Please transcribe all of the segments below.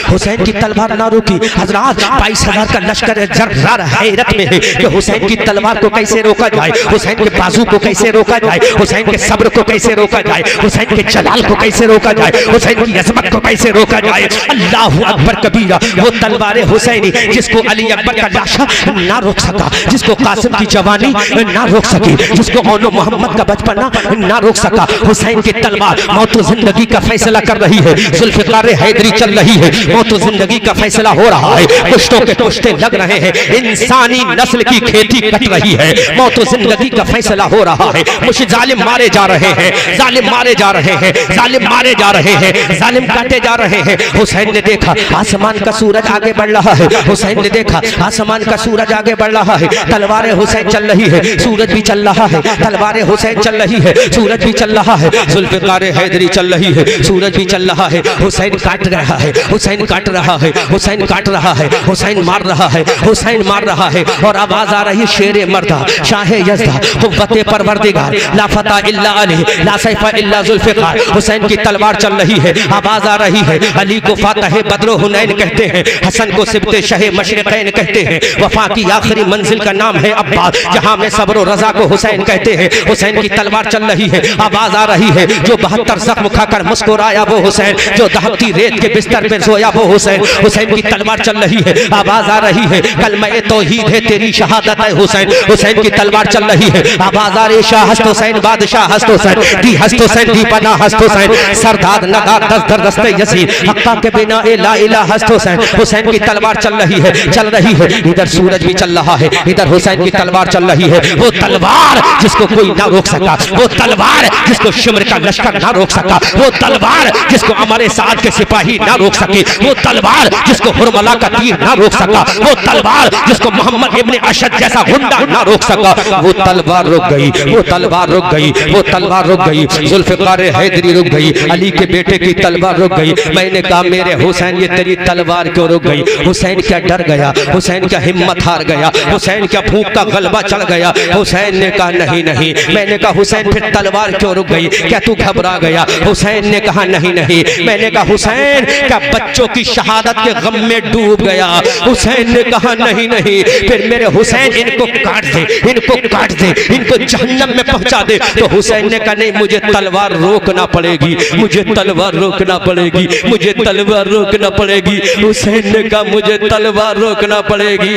हुसैन की तलवार ना रुकी। हजरात 22,000 का लश्कर जर्रार हैरत में है कि हुसैन की तलवार को कैसे रोका जाए, हुसैन के बाजू को कैसे रोका जाए, हुसैन के सब्र को कैसे रोका जाए, हुसैन के जलाल को कैसे रोका जाए, हुसैन की अजमत को कैसे रोका जाए। अल्लाहु अकबर कबीरा। वो तलवार हुसैनी जिसको अली अकबर का लाशा ना रोक सका, जिसको कासिम की जवानी ना रोक सकी, जिसको औनो मोहम्मद का बचपना ना रोक सका, हुसैन की तलवार मौत जिंदगी का फैसला कर रही है। जुल्फिकार हैदरी चल रही है, मौत जिंदगी का फैसला हो रहा है। पुश्तों के पुश्ते लग रहे हैं, इंसानी नस्ल की खेती कट रही है, मौत जिंदगी का फैसला हो रहा है। मुझे जालिम मारे जा रहे हैं, जालिम मारे जा रहे हैं, जालिम मारे जा रहे हैं, जालिम काटे जा रहे हैं। हुसैन ने देखा आसमान का सूरज आगे बढ़ रहा है, हुसैन ने देखा आसमान का सूरज आगे बढ़ रहा है। तलवार हुसैन चल रही है, सूरज भी चल रहा है, तलवार हुसैन चल रही है, सूरज भी चल रहा है। जुल्फिकार हैदरी चल रही है, सूरज भी चल रहा है। हुसैन काट रहा है, हुसैन काट रहा है, हुसैन काट रहा है, हुसैन मार रहा है, हुसैन मार रहा है। और आवाज आ रही शेरे मर्दा शाह यज़दा कुव्वते परवरदिगार ला फता इल्ला अली ला सैफा इल्ला जुल्फिकार। हुसैन की तलवार चल रही है, आवाज आ रही है। अली को फातह बद्र हुनैन कहते हैं, हसन को सिबते शहे मशरिक़ैन कहते हैं, वफा की आखिरी मंजिल का नाम है अब्बास, जहां में सब्र और रजा को हुसैन कहते हैं। हुसैन की तलवार चल रही है, आवाज आ रही है। जो 72 जख्म खाकर मुस्कुराया वो हुसैन, जो दहकती रेत के बिस्तर पे सोया वो हुसैन। हुसैन की तलवार चल रही है, आवाज आ रही है। कलमे तौहीद है तेरी शहादत है हुसैन। हुसैन की तलवार चल रही है, आवाज आ रही। शाह हस्त हुसैन बादशाह हस्त हुसैन दी हस्त हुसैन दी पना हस्त हुसैन सरदार नगार दस्तर दस्ते यसीर हक्का के बिना ए ला इला हस्त हुसैन। हुसैन की तलवार चल रही है, चल रही है। इधर सूरज भी चल रहा है, इधर हुसैन की तलवार चल रही है। वो तलवार जिसको कोई ना रोक सका, वो तलवार जिसको शिमर का लश्कर ना रोक सका, वो तलवार जिसको हमारे साथ के सिपाही ना रोक सके, वो तलवार जिसको हुरमला का तीर ना रोक सका, वो तलवार जिसको मोहम्मद इब्ने अशद जैसा गुंडा ना रोक सका, वो तलवार रुक गई, वो तलवार रुक गई, वो तलवार रुक गई। जुल्फिकार हैदरी रुक गई, अली के बेटे की तलवार रुक गई। मैंने कहा मेरे हुसैन ये तेरी तलवार क्यों रुक गई? हुसैन क्या डर गया, हुसैन क्या हिम्मत हार गया, हुसैन क्या भूख का गलबा चढ़ गया? हुसैन ने कहा नहीं नहीं। मैंने कहा हुसैन फिर तलवार क्यों रुक गई, क्या तू घबरा गया? हुसैन ने कहा नहीं नहीं। मैंने कहा हुसैन क्या बच्चों की शहादत के गम में डूब गया? हुसैन ने कहा नहीं नहीं। फिर मेरे हुसैन इनको काट दे, इनको काट दे, इनको जहन्नम में पहुंचा दे। तो हुसैन ने कहा नहीं मुझे तलवार रोकना पड़ेगी, मुझे तलवार रोकना पड़ेगी, मुझे तलवार रोकना पड़ेगी। हुसैन ने कहा मुझे तलवार रोकना पड़ेगी।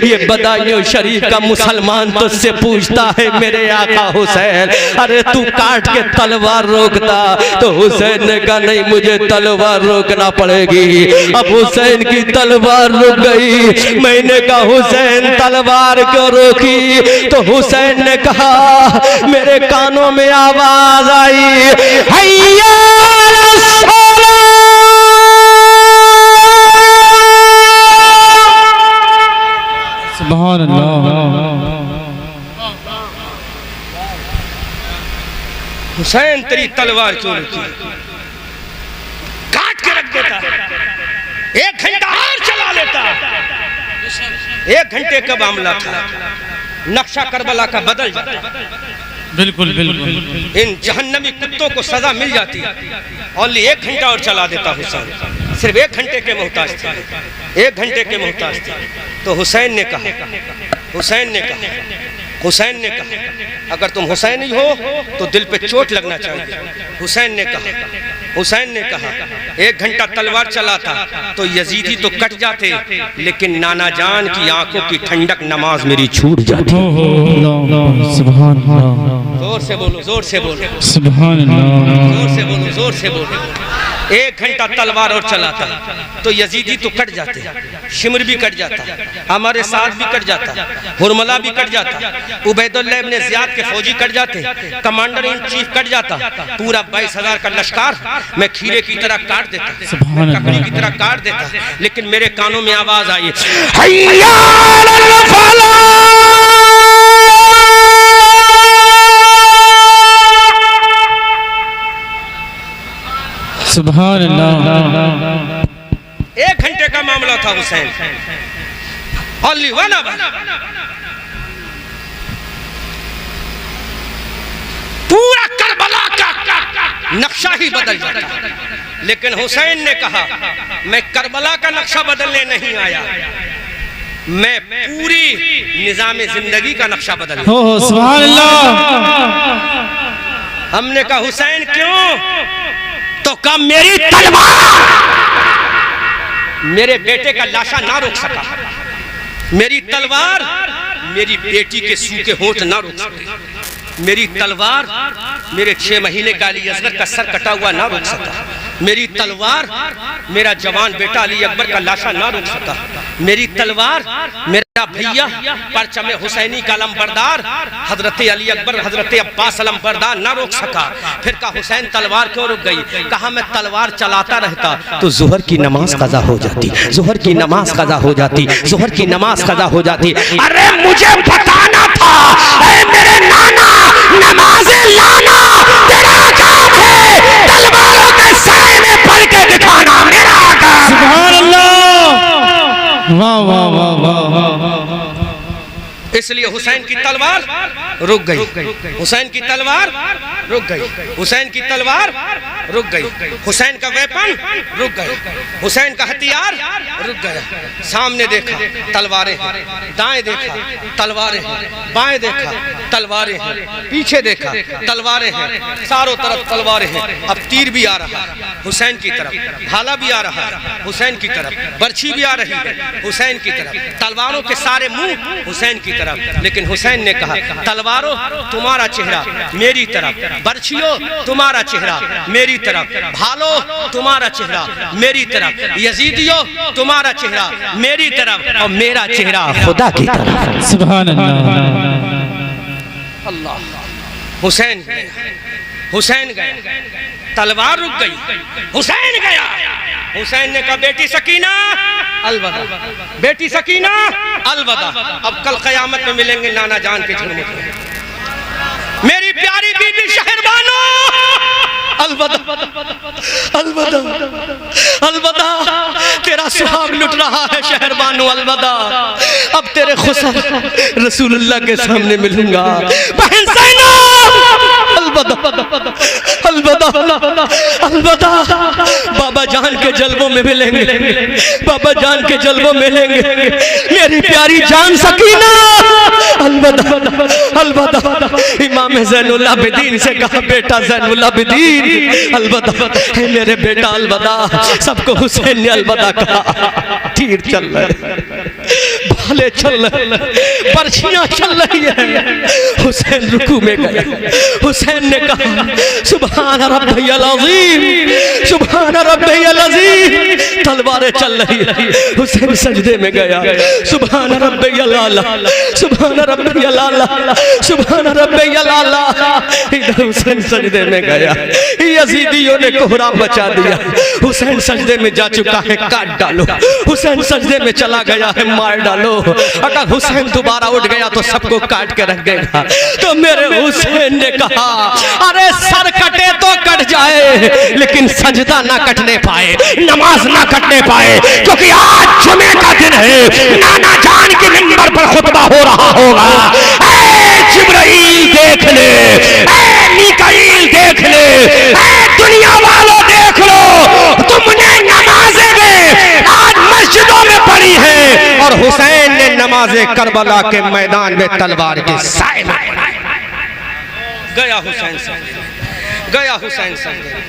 ये बदायूं शरीफ का मुसलमान तुझसे पूछता है मेरे आका हुसैन अरे तू काट के तलवार रोकता? तो हुसैन ने कहा नहीं मुझे तलवार रोकना पड़ेगी। अब हुसैन की तलवार रुक गई। मैंने कहा हुसैन तलवार क्यों रोकी? तो हुसैन ने कहा मेरे कानों में आवाज आई हैया सुभान अल्लाह। हुसैन तेरी तलवार क्यों रुकी? काट के रख देता, 1 घंटा और चला लेता। 1 घंटे का मामला था, नक्शा करबला का बदल जाता। बिल्कुल बिल्कुल इन जहन्नमी कुत्तों को सजा मिल जाती और 1 घंटा और चला देता हुसैन। सिर्फ 1 घंटे के मोहताज थे, 1 घंटे के मोहताज थे। तो हुसैन ने कहा, हुसैन ने कहा, हुसैन ने कहा अगर तुम हुसैनी हो तो दिल पे चोट लगना चाहिए। हुसैन ने कहा, हुसैन ने कहा 1 घंटा तलवार चला था तो यजीदी तो कट जाते, लेकिन नाना जान की आंखों की ठंडक नमाज मेरी छूट जाती। सुभान अल्लाह। जोर से बोलो, जोर से बोलो, सुभान अल्लाह। जोर से बोलो, जोर से बोलो। 1 घंटा तलवार और चलाता तो यजीदी तो कट जाते, शिमर भी कट जाता, हमारे साथ भी कट जाता, हुरमला भी कट जाता, उबैदुल्लाह इब्ने ज़ियाद के फौजी कट जाते, कमांडर इन चीफ कट जाता, पूरा 22,000 का लश्कर मैं खीरे की तरह काट देता, ककड़ी की तरह काट देता। लेकिन मेरे कानों में आवाज आई हैया अलल फलाह। सुभान अल्लाह। 1 घंटे का मामला था हुसैन। Only 1 hour. पूरा करबला का नक्शा ही बदल जाता। लेकिन हुसैन ने कहा मैं करबला का नक्शा बदलने नहीं आया, मैं पूरी निजाम जिंदगी का नक्शा बदल। हो सुभान अल्लाह। हमने कहा हुसैन क्यों? तो कहा मेरी तलवार मेरे बेटे का लाशा ना रोक सका, मेरी तलवार मेरी बेटी के सूखे होंठ ना रोक सके, मेरी तलवार मेरे 6 महीने का अली असगर का सर कटा हुआ ना रोक सका, मेरी तलवार मेरा जवान बेटा अली अकबर का लाशा ना रोक सका, मेरी तलवार मेरा भैया परचम हुसैनी का अलमबरदार हजरत अली अकबर हजरत अब्बास अलमबरदार ना रोक सका। फिर कहा हुसैन तलवार क्यों रुक गई? कहा मैं तलवार चलाता रहता तो जोहर की नमाज कज़ा हो जाती, जोहर की नमाज कज़ा हो जाती, जोहर की नमाज कज़ा हो जाती। अरे मुझे बताना था ऐ मेरे नाना, नमाज़ें लाना तेरा काम है, तलवारों के साए में पढ़ के दिखाना मेरा काम। सुभान अल्लाह। वाह वाह वाह वाह। इसलिए हुसैन की तलवार रुक गई, हुसैन की तलवार रुक गई, हुसैन की तलवार रुक गई, हुसैन का वेपन रुक गए, हुसैन का हथियार रुक गया। सामने देखा तलवारें, दाएं देखा तलवारें, बाएं देखा तलवारें, पीछे देखा तलवारें हैं, चारों तरफ तलवारें हैं। अब तीर भी आ रहा है हुसैन की तरफ, भाला भी आ रहा है हुसैन की तरफ, बर्छी भी आ रही है हुसैन की तरफ, तलवारों के सारे मुंह हुसैन की तरफ। लेकिन हुसैन ने कहा तलवारों तुम्हारा चेहरा मेरी तरफ, बर्छियों तुम्हारा चेहरा मेरी तरफ, भालो तुम्हारा चेहरा मेरी तरफ, यजीदियों तुम्हारा चेहरा मेरी तरफ और मेरा चेहरा खुदा की तरफ। सुभान अल्लाह। अल्लाह। हुसैन हुसैन गया, तलवार रुक गई, हुसैन गया। हुसैन ने कहा बेटी सकीना अलविदा, बेटी सकीना अलविदा, अब कल क़यामत में मिलेंगे नाना जान के झुमके में। मेरी प्यारी बीबी शहरबानो अलविदा, अलविदा, अलविदा, तेरा सुहाग लुट रहा है शहरबानो अलविदा, अब तेरे खुसर रसूलुल्लाह के सामने मिलूंगा। बहन ज़ैनब अलविदा, अलविदा, अलविदा, बाबा जान के जलवों में मिलेंगे, बाबा जान के जलवों में मिलेंगे। मेरी प्यारी जान सकीना अलविदा, अलविदा। इमाम ज़ैनुल आबिदीन से कहा बेटा ज़ैनुल आबिदीन अलविदा, है मेरे बेटा अलविदा। सबको हुसैन ने अलविदा कहा। तीर चल रहे, भाले चल रहे, बर्छियां चल रही है। हुसैन रुकू में गया, हुसैन ने कहा सुभान रब्बियल अज़ीम, सुभान रब्बियल अज़ीम। तलवारें चल रही है, हुसैन सजदे में गया, सुभान रब्बियल आला, सुभान रब्बियल आला, सुभान रब्बियल आला। इधर हुसैन सजदे में गया, यजीदियों ने कोहराम मचा दिया। हुसैन सजदे में जा चुका है, काट डालो। हुसैन सजदे में चला गया है, मार डालो। अगर हुसैन दोबारा उठ गया तो सबको काट के रख देगा। तो मेरे हुसैन ने कहा अरे सर कटे तो कट जाए लेकिन सजदा ना कटने पाए, नमाज ना कटने पाए, क्योंकि आज जुमे का दिन है। नाना जान के मिंबर पर खुतबा हो रहा होगा। ऐ जिब्राइल देख ले, ऐ मीकाईल देख ले, ऐ दुनिया वालों देख लो, तुमने नमाजें में आज मस्जिदों में पढ़ी है और हुसैन ने नमाज़े करबला के मैदान में तलवार के साए में पढ़ी। गया हुसैन सजदे, गया हुसैन सजदे,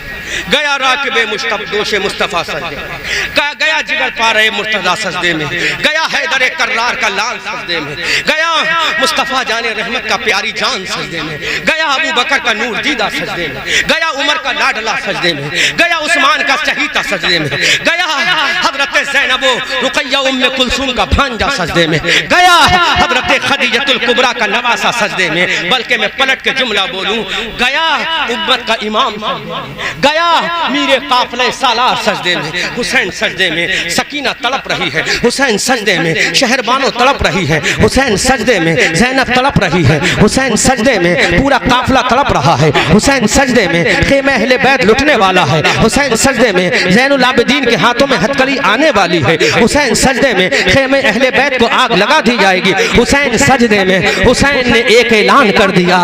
गया राकिबे दोषे मुस्तफ़ा सजदे, गया जिगर पारे मुर्तज़ा सजदे में, गया हैदर कर्रार का लाल सजदे में, गया मुस्तफ़ा जाने रहमत का प्यारी जान सजदे में, गया अबू बकर का नूर दीदा सजदे में, गया उमर का लाडला सजदे में, गया उस्मान का चहीता सजदे में, गया हजरत ज़ैनब रुक़ैया उम्मे कुलसूम का भांजा सजदे में, गया हजरत खदीजतुल कुबरा का नवासा सजदे में। बल्कि मैं पलट के जुमला बोलूं, गया उम्मत का इमाम, गया मीरे काफले सालार सजदे में। हुसैन सजदे में, सकीना तड़प रही है, हुसैन सजदे में, शहरबानो तड़प रही है, हुसैन सजदे में, ज़ैनब तड़प रही है, हुसैन सजदे में, पूरा काफिला तड़प रहा है, हुसैन सजदे में, ख़ेमे अहले बैत लुटने वाला है, हुसैन सजदे में, ज़ैनुल आबिदीन के हाथों में हथकड़ी आने वाली वाली है। हुसैन सजदे में, खेमे अहले बैत को आग लगा दी जाएगी। हुसैन सजदे में, हुसैन ने एक ऐलान कर दिया,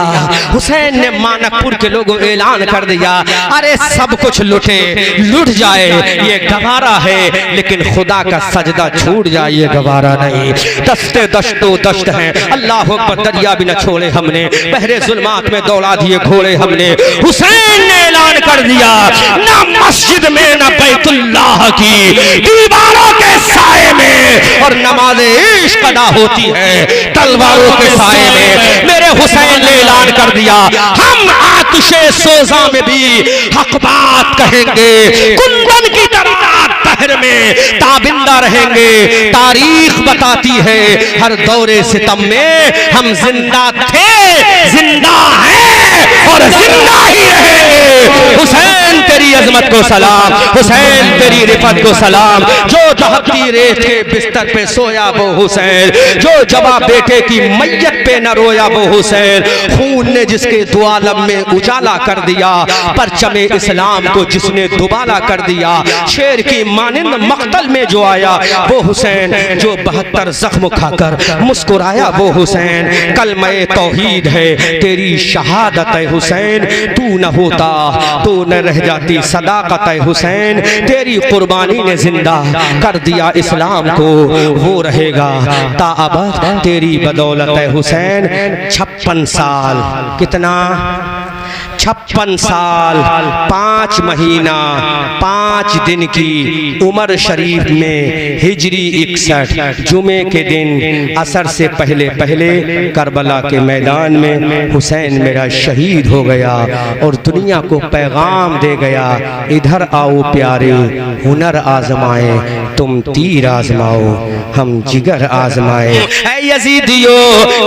हुसैन ने मानकपुर के लोगों ऐलान कर दिया, अरे सब कुछ लुटे लुट जाए ये गवारा है, लेकिन खुदा का सजदा छूट जाए ये गवारा नहीं। दस्ते दश्तो दश्त हैं, अल्लाह अकबर, दरिया भी न छोड़े हमने, बहरे जुल्मात में दौड़ा दिए घोड़े हमने। हुसैन ने ऐलान कर दिया, ना मस्जिद में ना बैतुल्लाह की दीवारों के साए में, और नमाज इश्क अदा होती है तलवारों के साए में। मेरे हुसैन ने ऐलान कर दिया, हम आतिशे सोजा में भी हक बात कहेंगे, कुंदन की तरह पहर में ताबिंदा रहेंगे। तारीख बताती है हर दौरे सितम में हम जिंदा थे, जिंदा हैं और जिंदा ही रहे। हुसैन तेरी अजमत को सलाम, हुसैन तेरी रिफत को सलाम। जो दहकती रेत के बिस्तर पे सोया वो हुसैन, जो जवाब बेटे की मैयत पे न रोया वो हुसैन। खून ने जिसके दो आलम में उजाला कर दिया, परचमे इस्लाम को जिसने दुबाला कर दिया, शेर की मानिंद मक्तल में जो आया वो हुसैन, जो 72 जख्म खाकर मुस्कुराया वो हुसैन। कलमे तौहीद है तेरी शहादत है हुसैन, तू न होता तो न रह जाती सदाकत है हुसैन। तेरी कुर्बानी ने जिंदा कर दिया इस्लाम को, वो रहेगा ताअबद तेरी बदौलत है हुसैन। 56 साल, कितना 56 साल 5 महीना 5 दिन की उमर शरीफ में हिजरी 61 जुमे के दिन असर से पहले पहले करबला के मैदान में हुसैन मेरा शहीद हो गया और दुनिया को पैगाम दे गया, इधर आओ प्यारे हुनर आजमाए, तुम तीर आजमाओ हम जिगर आजमाए। ऐ यजीदियो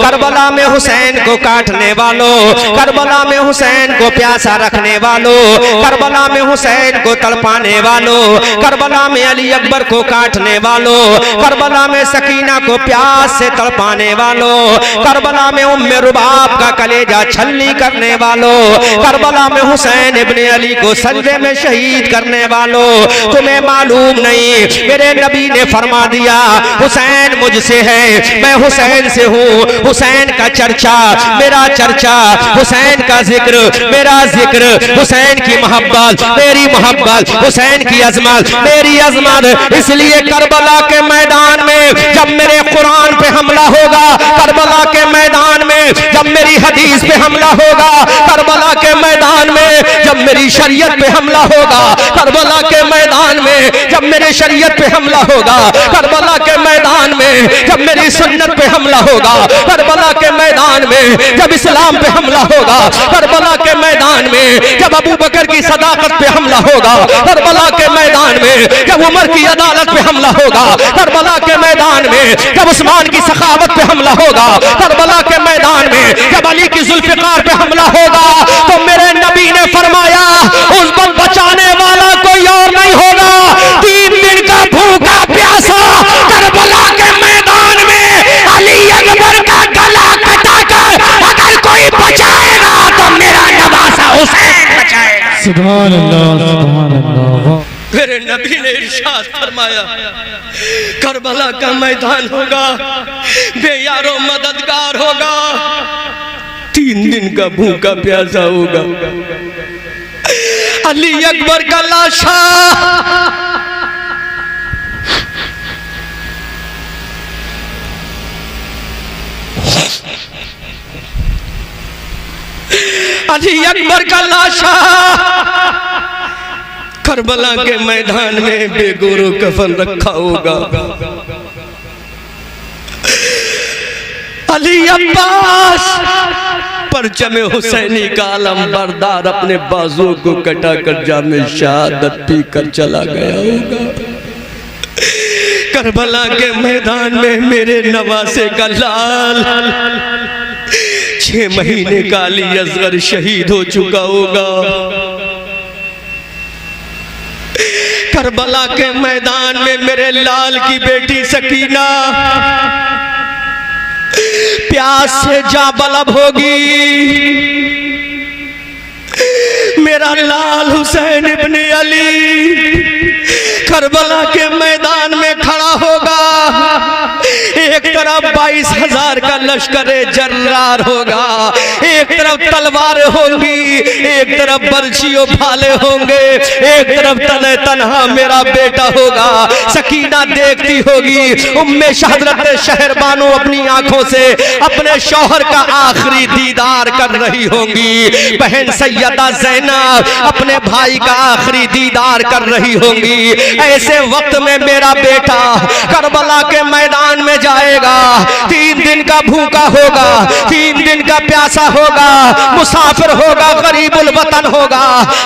करबला में हुसैन को काटने वालों, करबला में हुसैन को प्यासा रखने वालों, करबला में हुसैन को तड़पाने वालों, करबला में अली अकबर को काटने वालों, करबला में सकीना को प्यास से तड़पाने वालों, करबला में उम्मे रुबाब का कलेजा छलनी करने वालों, करबला में हुसैन इब्ने अली को सजदे में शहीद करने वालों, तुम्हें मालूम नहीं मेरे नबी ने फरमा दिया हुसैन मुझसे है, मैं हुसैन से हूँ। हुसैन का चर्चा मेरा चर्चा, हुसैन का जिक्र मेरा जिक्र, हुसैन की मोहब्बत मेरी मोहब्बत, हुसैन की अजमत मेरी अजमत। इसलिए करबला के मैदान में जब मेरे कुरान पे हमला होगा, करबला के मैदान में जब मेरी हदीस पे हमला होगा, करबला के मैदान में जब मेरी शरीयत पे हमला होगा, करबला के मैदान में जब मेरे शरीयत पे हमला होगा, करबला के मैदान में जब मेरी सुन्नत पे हमला होगा, करबला के मैदान में जब इस्लाम पे हमला होगा, करबला के मैदान में जब अबू बकर की सदाकत पे हमला होगा, करबला के मैदान में जब उमर की अदालत पे हमला होगा, करबला के मैदान में जब उस्मान की सखावत पे हमला होगा, करबला के मैदान में जब अली की जुल्फिकार पे हमला होगा, तो मेरे नबी ने फरमाया उस वक्त बचाने वाला कोई और नहीं होगा। 3 दिन का भूखा प्यासा करबला के मैदान में अली अकबर का गला कटाकर अगर कोई बचाएगा तो मेरा नवासा हुसैन बचाएगा। सुभान अल्लाह, सुभान अल्लाह। मेरे नबी ने इरशाद फरमाया करबला का मैदान होगा, बेयारो मददगार होगा, 3 दिन का भूखा प्यासा होगा, अली अकबर का लाशा अली अकबर का लाशा करबला के मैदान में बेगोरो कफन रखा होगा। अली अब्बास परचम हुसैनी का आलम बरदार अपने बाजुओं को कटाकर जामे शहादत पीकर चला गया होगा। करबला के मैदान में मेरे नवासे का लाल 6 महीने का अली असगर शहीद हो चुका होगा। करबला के मैदान में मेरे लाल की बेटी सकीना प्यास से जा बलब होगी। मेरा लाल हुसैन इब्ने अली करबला के मैदान में तरफ 22,000 का लश्कर जर्रार होगा, एक तरफ तलवार होंगी, एक तरफ बर्छियों भाले होंगे, एक तरफ तने तन्हा मेरा बेटा होगा। सकीना देखती होगी, उम्मे हजरत शहरबानो अपनी आंखों से अपने शौहर का आखिरी दीदार कर रही होंगी। बहन सैयदा ज़ैनब अपने भाई का आखिरी दीदार कर रही होंगी। ऐसे वक्त में मेरा बेटा करबला के मैदान में जाएगा, 3 दिन का भूखा होगा, 3 दिन का प्यासा होगा, मुसाफिर होगा, गरीबुल वतन होगा,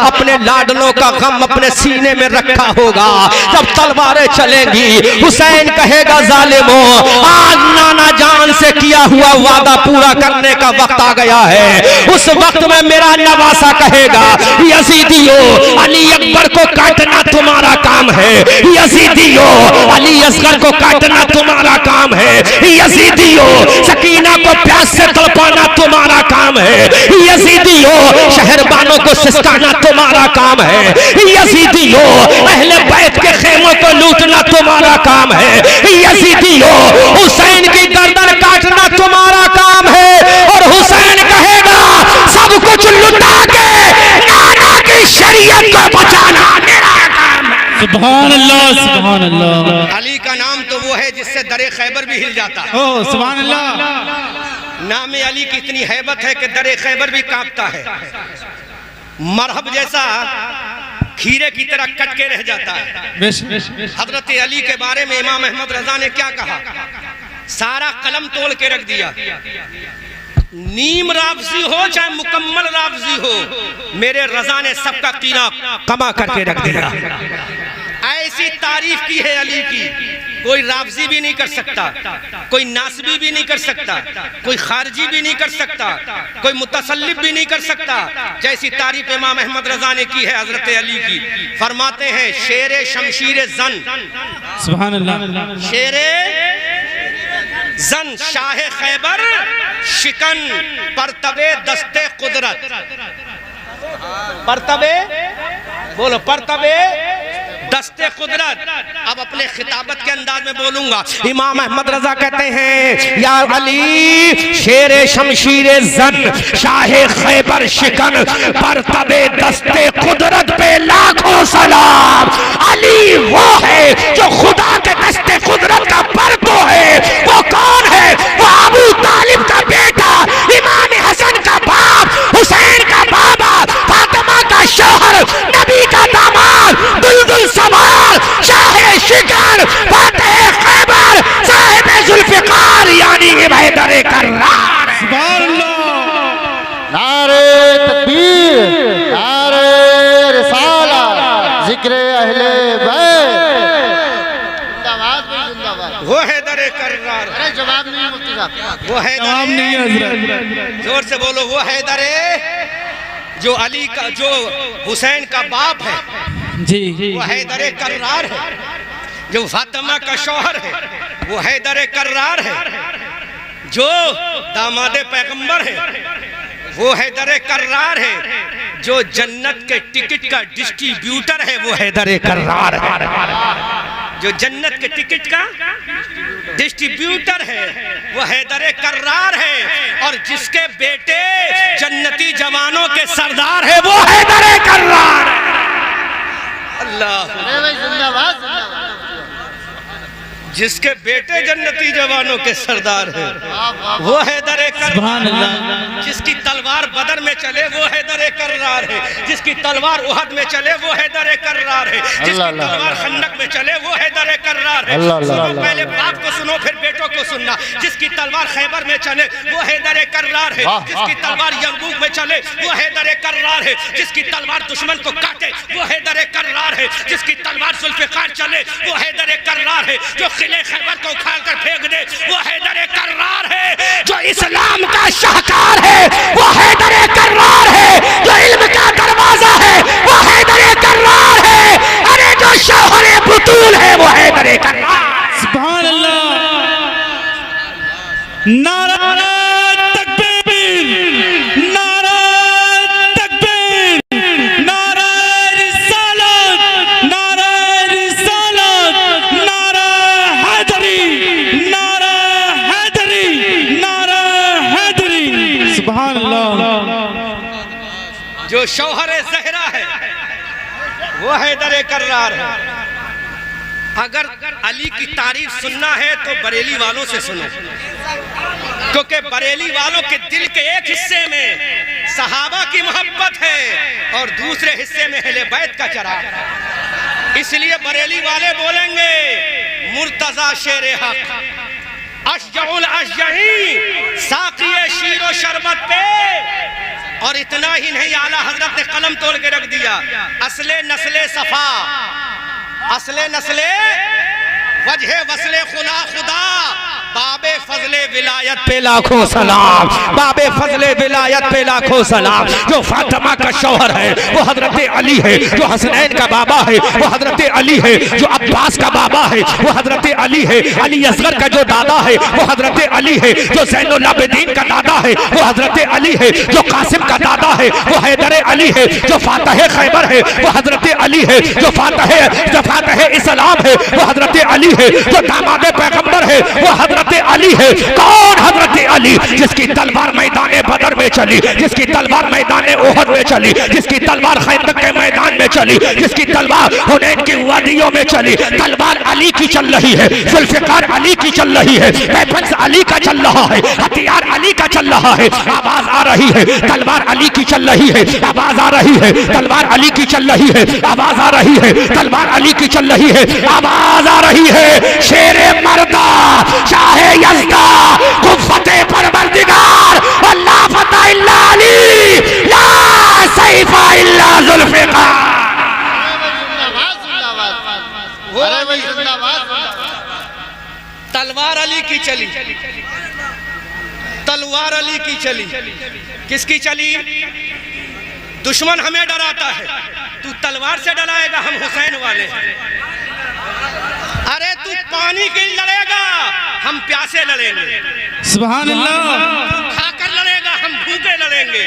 अपने लाडलों का गम अपने सीने में रखा होगा। जब तलवारें चलेंगी, हुसैन कहेगा जालिमो, आज नाना जान से किया हुआ वादा पूरा करने का वक्त आ गया है। उस वक्त में मेरा नवासा कहेगा, यजीदियो अली अकबर को काटना तुम्हारा काम है, यजीदियो अली असगर को काटना तुम्हारा काम है, यजीदियो सकीना को प्यास से तड़पाना तुम्हारा काम है, यजीदियो शहरबानों को सिसकाना तुम्हारा काम है, यजीदियो अहले बैत के खेमों को लूटना तुम्हारा काम है, यजीदियो हुसैन की गर्दन काटना तुम्हारा काम है। और हुसैन कहेगा, सब कुछ लुटा के नाना की शरीयत को बचाना मेरा काम है। सुभान अल्लाह, सुभान अल्लाह। अली का नाम तो वो है जिससे दरे खैबर भी हिल जाता है। ओ सुभान अल्लाह। नाम अली की इतनी हैबत है कि दरे खैबर भी कांपता है। मरहब जैसा खीरे की तरह कट के रह जाता है। हजरत अली के बारे में इमाम अहमद रजा ने क्या कहा, सारा कलम तोड़ के रख दिया। नीम रावजी हो चाहे मुकम्मल रावजी हो, मेरे रजा ने सबका कीना कमा करके रख दिया। ऐसी तारीफ की है अली की, कोई रावजी भी नहीं कर सकता, कोई नासबी भी नहीं कर सकता, कोई खारजी भी नहीं कर सकता, कोई मुतसल्लिब भी नहीं कर सकता, जैसी तारीफ इमाम अहमद रजा ने की है हजरत अली की। फरमाते हैं, शेरे शमशीर जन, सुभान अल्लाह, शेरे जन शाह खैबर शिकन परतबे दस्ते कुदरत, परतबे बोलो, परतबे दस्ते कुदरत। अब अपने खिताबत के अंदाज में बोलूंगा। इमाम अहमद रजा कहते हैं, या अली शेरे शमशीर जन शाह खैबर शिकन परतबे दस्ते कुदरत पे लाखों सलाम। अली वो है जो खुदा के दस्ते कुदरत का परपो है। वो कौन है? वो अबू तालिब का बेटा, इमाम हसन का बाप, हुसैन का बाबा, फातिमा का शौहर, नबी का दामाद, दुलदुल सवार, शाह शिकन, फातिह खैबर, साहिब जुल्फिकार, यानी हैदर कर्रार। सुभान अल्लाह। नारे तकबीर, नारे रिसालत, जिक्र अहले बैत, जिंदाबाद भाई जिंदाबाद। वो हैदर कर्रार। अरे जवाब नहीं मुफ्ती साहब, वो हैदर, जवाब नहीं है हजरत। जोर से बोलो, वो हैदर जो अली का, जो हुसैन का बाप है, जी वो हैदर कर्रार है। जो फातिमा का शौहर है, वो हैदर कर्रार है। जो दामादे पैगंबर है, वो हैदर कर्रार है। जो जन्नत के टिकट का डिस्ट्रीब्यूटर है, वो हैदर कर्रार है। जो जन्नत के टिकट का डिस्ट्रीब्यूटर है, वो हैदर कर्रार है। और जिसके बेटे जन्नती जवानों के सरदार है, वो हैदर कर्रार है। अल्लाह, अरे भाई जिंदाबाद जिंदाबाद। जिसके बेटे जन्नती जवानों के सरदार है, वो हैदर सुभान कर्रार। अल्लाह। जिसकी तलवार बदर में चले, वो हैदर कर्रार है। जिसकी तलवार उहद में चले, वो हैदर कर्रार है। जिसकी तलवार खंदक में चले, वो हैदर कर्रार है। सुनो, पहले बाप को सुनो, फिर बेटों को सुनना। जिसकी तलवार खैबर में चले, वो हैदर कर्रार है। जिसकी तलवार यरमूक में चले, वो हैदर कर्रार है। जिसकी तलवार दुश्मन को काटे, वो हैदर कर्रार है। जिसकी तलवार जुल्फिकार चले, वो हैदर कर्रार है। जो किले खैबर को उखाड़ कर फेंक दे, वो हैदर कर्रार है। जो इस्लाम का शाहकार है, वो हैदर कर्रार है। जो इल्म का दरवाजा है, वो हैदर कर्रार है। अरे जो शौहर बुतूल है, वो हैदर कर्रार। सुभान अल्लाह। नारा तकबीर, नारा तकबीर, नारा रिसालत, नारा रिसालत, नारा हैदरी, नारा जो शौहर ज़हरा है वो हैदर कर्रार है। अगर अली की तारीफ सुनना है तो बरेली वालों से सुनो, क्योंकि बरेली वालों के दिल के एक हिस्से में सहाबा की मोहब्बत है और दूसरे हिस्से में अहले बैत का चराग। इसलिए बरेली वाले बोलेंगे मुर्तजा शेर हक अशजउल अशजई साक़िए शीरो शरबत पे। और इतना ही नहीं, आला हजरत ने कलम तोड़ के रख दिया, असले नस्ले सफा, असले नस्ले वजह वसले खुदा खुदा, बाबे फजले विलायत पे लाखों सलाम, बाबे फजले विलायत पे लाखों सलाम। जो फातिमा का शौहर है वो हजरत अली है, जो हसनैन का बाबा है वो हजरत अली है, जो अब्बास का बाबा है वो हजरत अली है, अली असगर का जो दादा है वो हजरत अली है, जो ज़ैनुल आबिदीन का दादा है वो हजरत अली है, जो कासिम का दादा है वो हैदर अली है, जो फातह खैबर है वो हजरत अली है, जो फातह इस्लाम है वो हजरत अली है, जो दामाद पैगंबर है वो हजरत अली है। कौन हजरत अली? जिसकी तलवार मैदान बदर में चली, जिसकी तलवार मैदान ओहद में चली, जिसकी तलवार खैबर के मैदान में चली, जिसकी तलवार हुनैन की वादियों में चली। तलवार अली की चल रही है, जुल्फ़िकार अली की चल रही है, वेपन्स अली का चल रहा है, हथियार अली का चल रहा है। आवाज आ रही है, तलवार अली की चल रही है, आवाज आ रही है, तलवार अली की चल रही है, आवाज आ रही है, तलवार अली की चल रही है, आवाज आ रही है। शेरे मर्दा शाहे यज़दा कुव्वते परवरदिगार अल्लाह फता इल्ला अली ला सैफा इल्ला जुल्फ़िकार। अरे भाई जिंदाबाद। तलवार अली की चली, तलवार अली की चली। किसकी चली? दुश्मन हमें डराता है, तू तलवार से डराएगा, हम हुसैन वाले हैं। अरे तू पानी के लड़ेगा, हम प्यासे लड़ेंगे। सुभान अल्लाह। तू खाकर लड़ेगा, हम भूखे लड़ेंगे।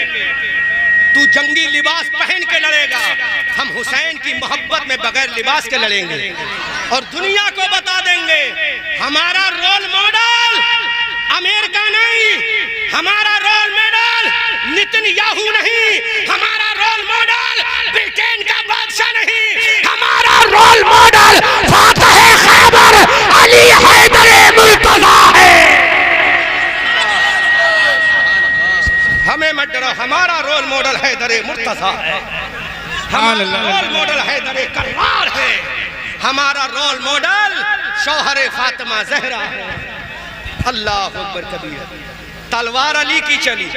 तू जंगी लिबास पहन के लड़ेगा, हम हुसैन की मोहब्बत में बगैर लिबास के लड़ेंगे। और दुनिया को बता देंगे हमारा रोल मॉडल अमेरिका नहीं, हमारा रोल मॉडल नेतन्याहू नहीं, हमारा रोल मॉडल ब्रिटेन का बादशाह नहीं, हमारा रोल मॉडल फातह खैबर अली हैदर मुर्तजा है। हमें मत डरो, हमारा रोल मॉडल हैदर मुर्तजा है, हमारा रोल मॉडल हैदर कर्रार है, हमारा रोल मॉडल शौहर फातिमा ज़हरा है। अल्लाह अकबर कबीर। तलवार अली की चली।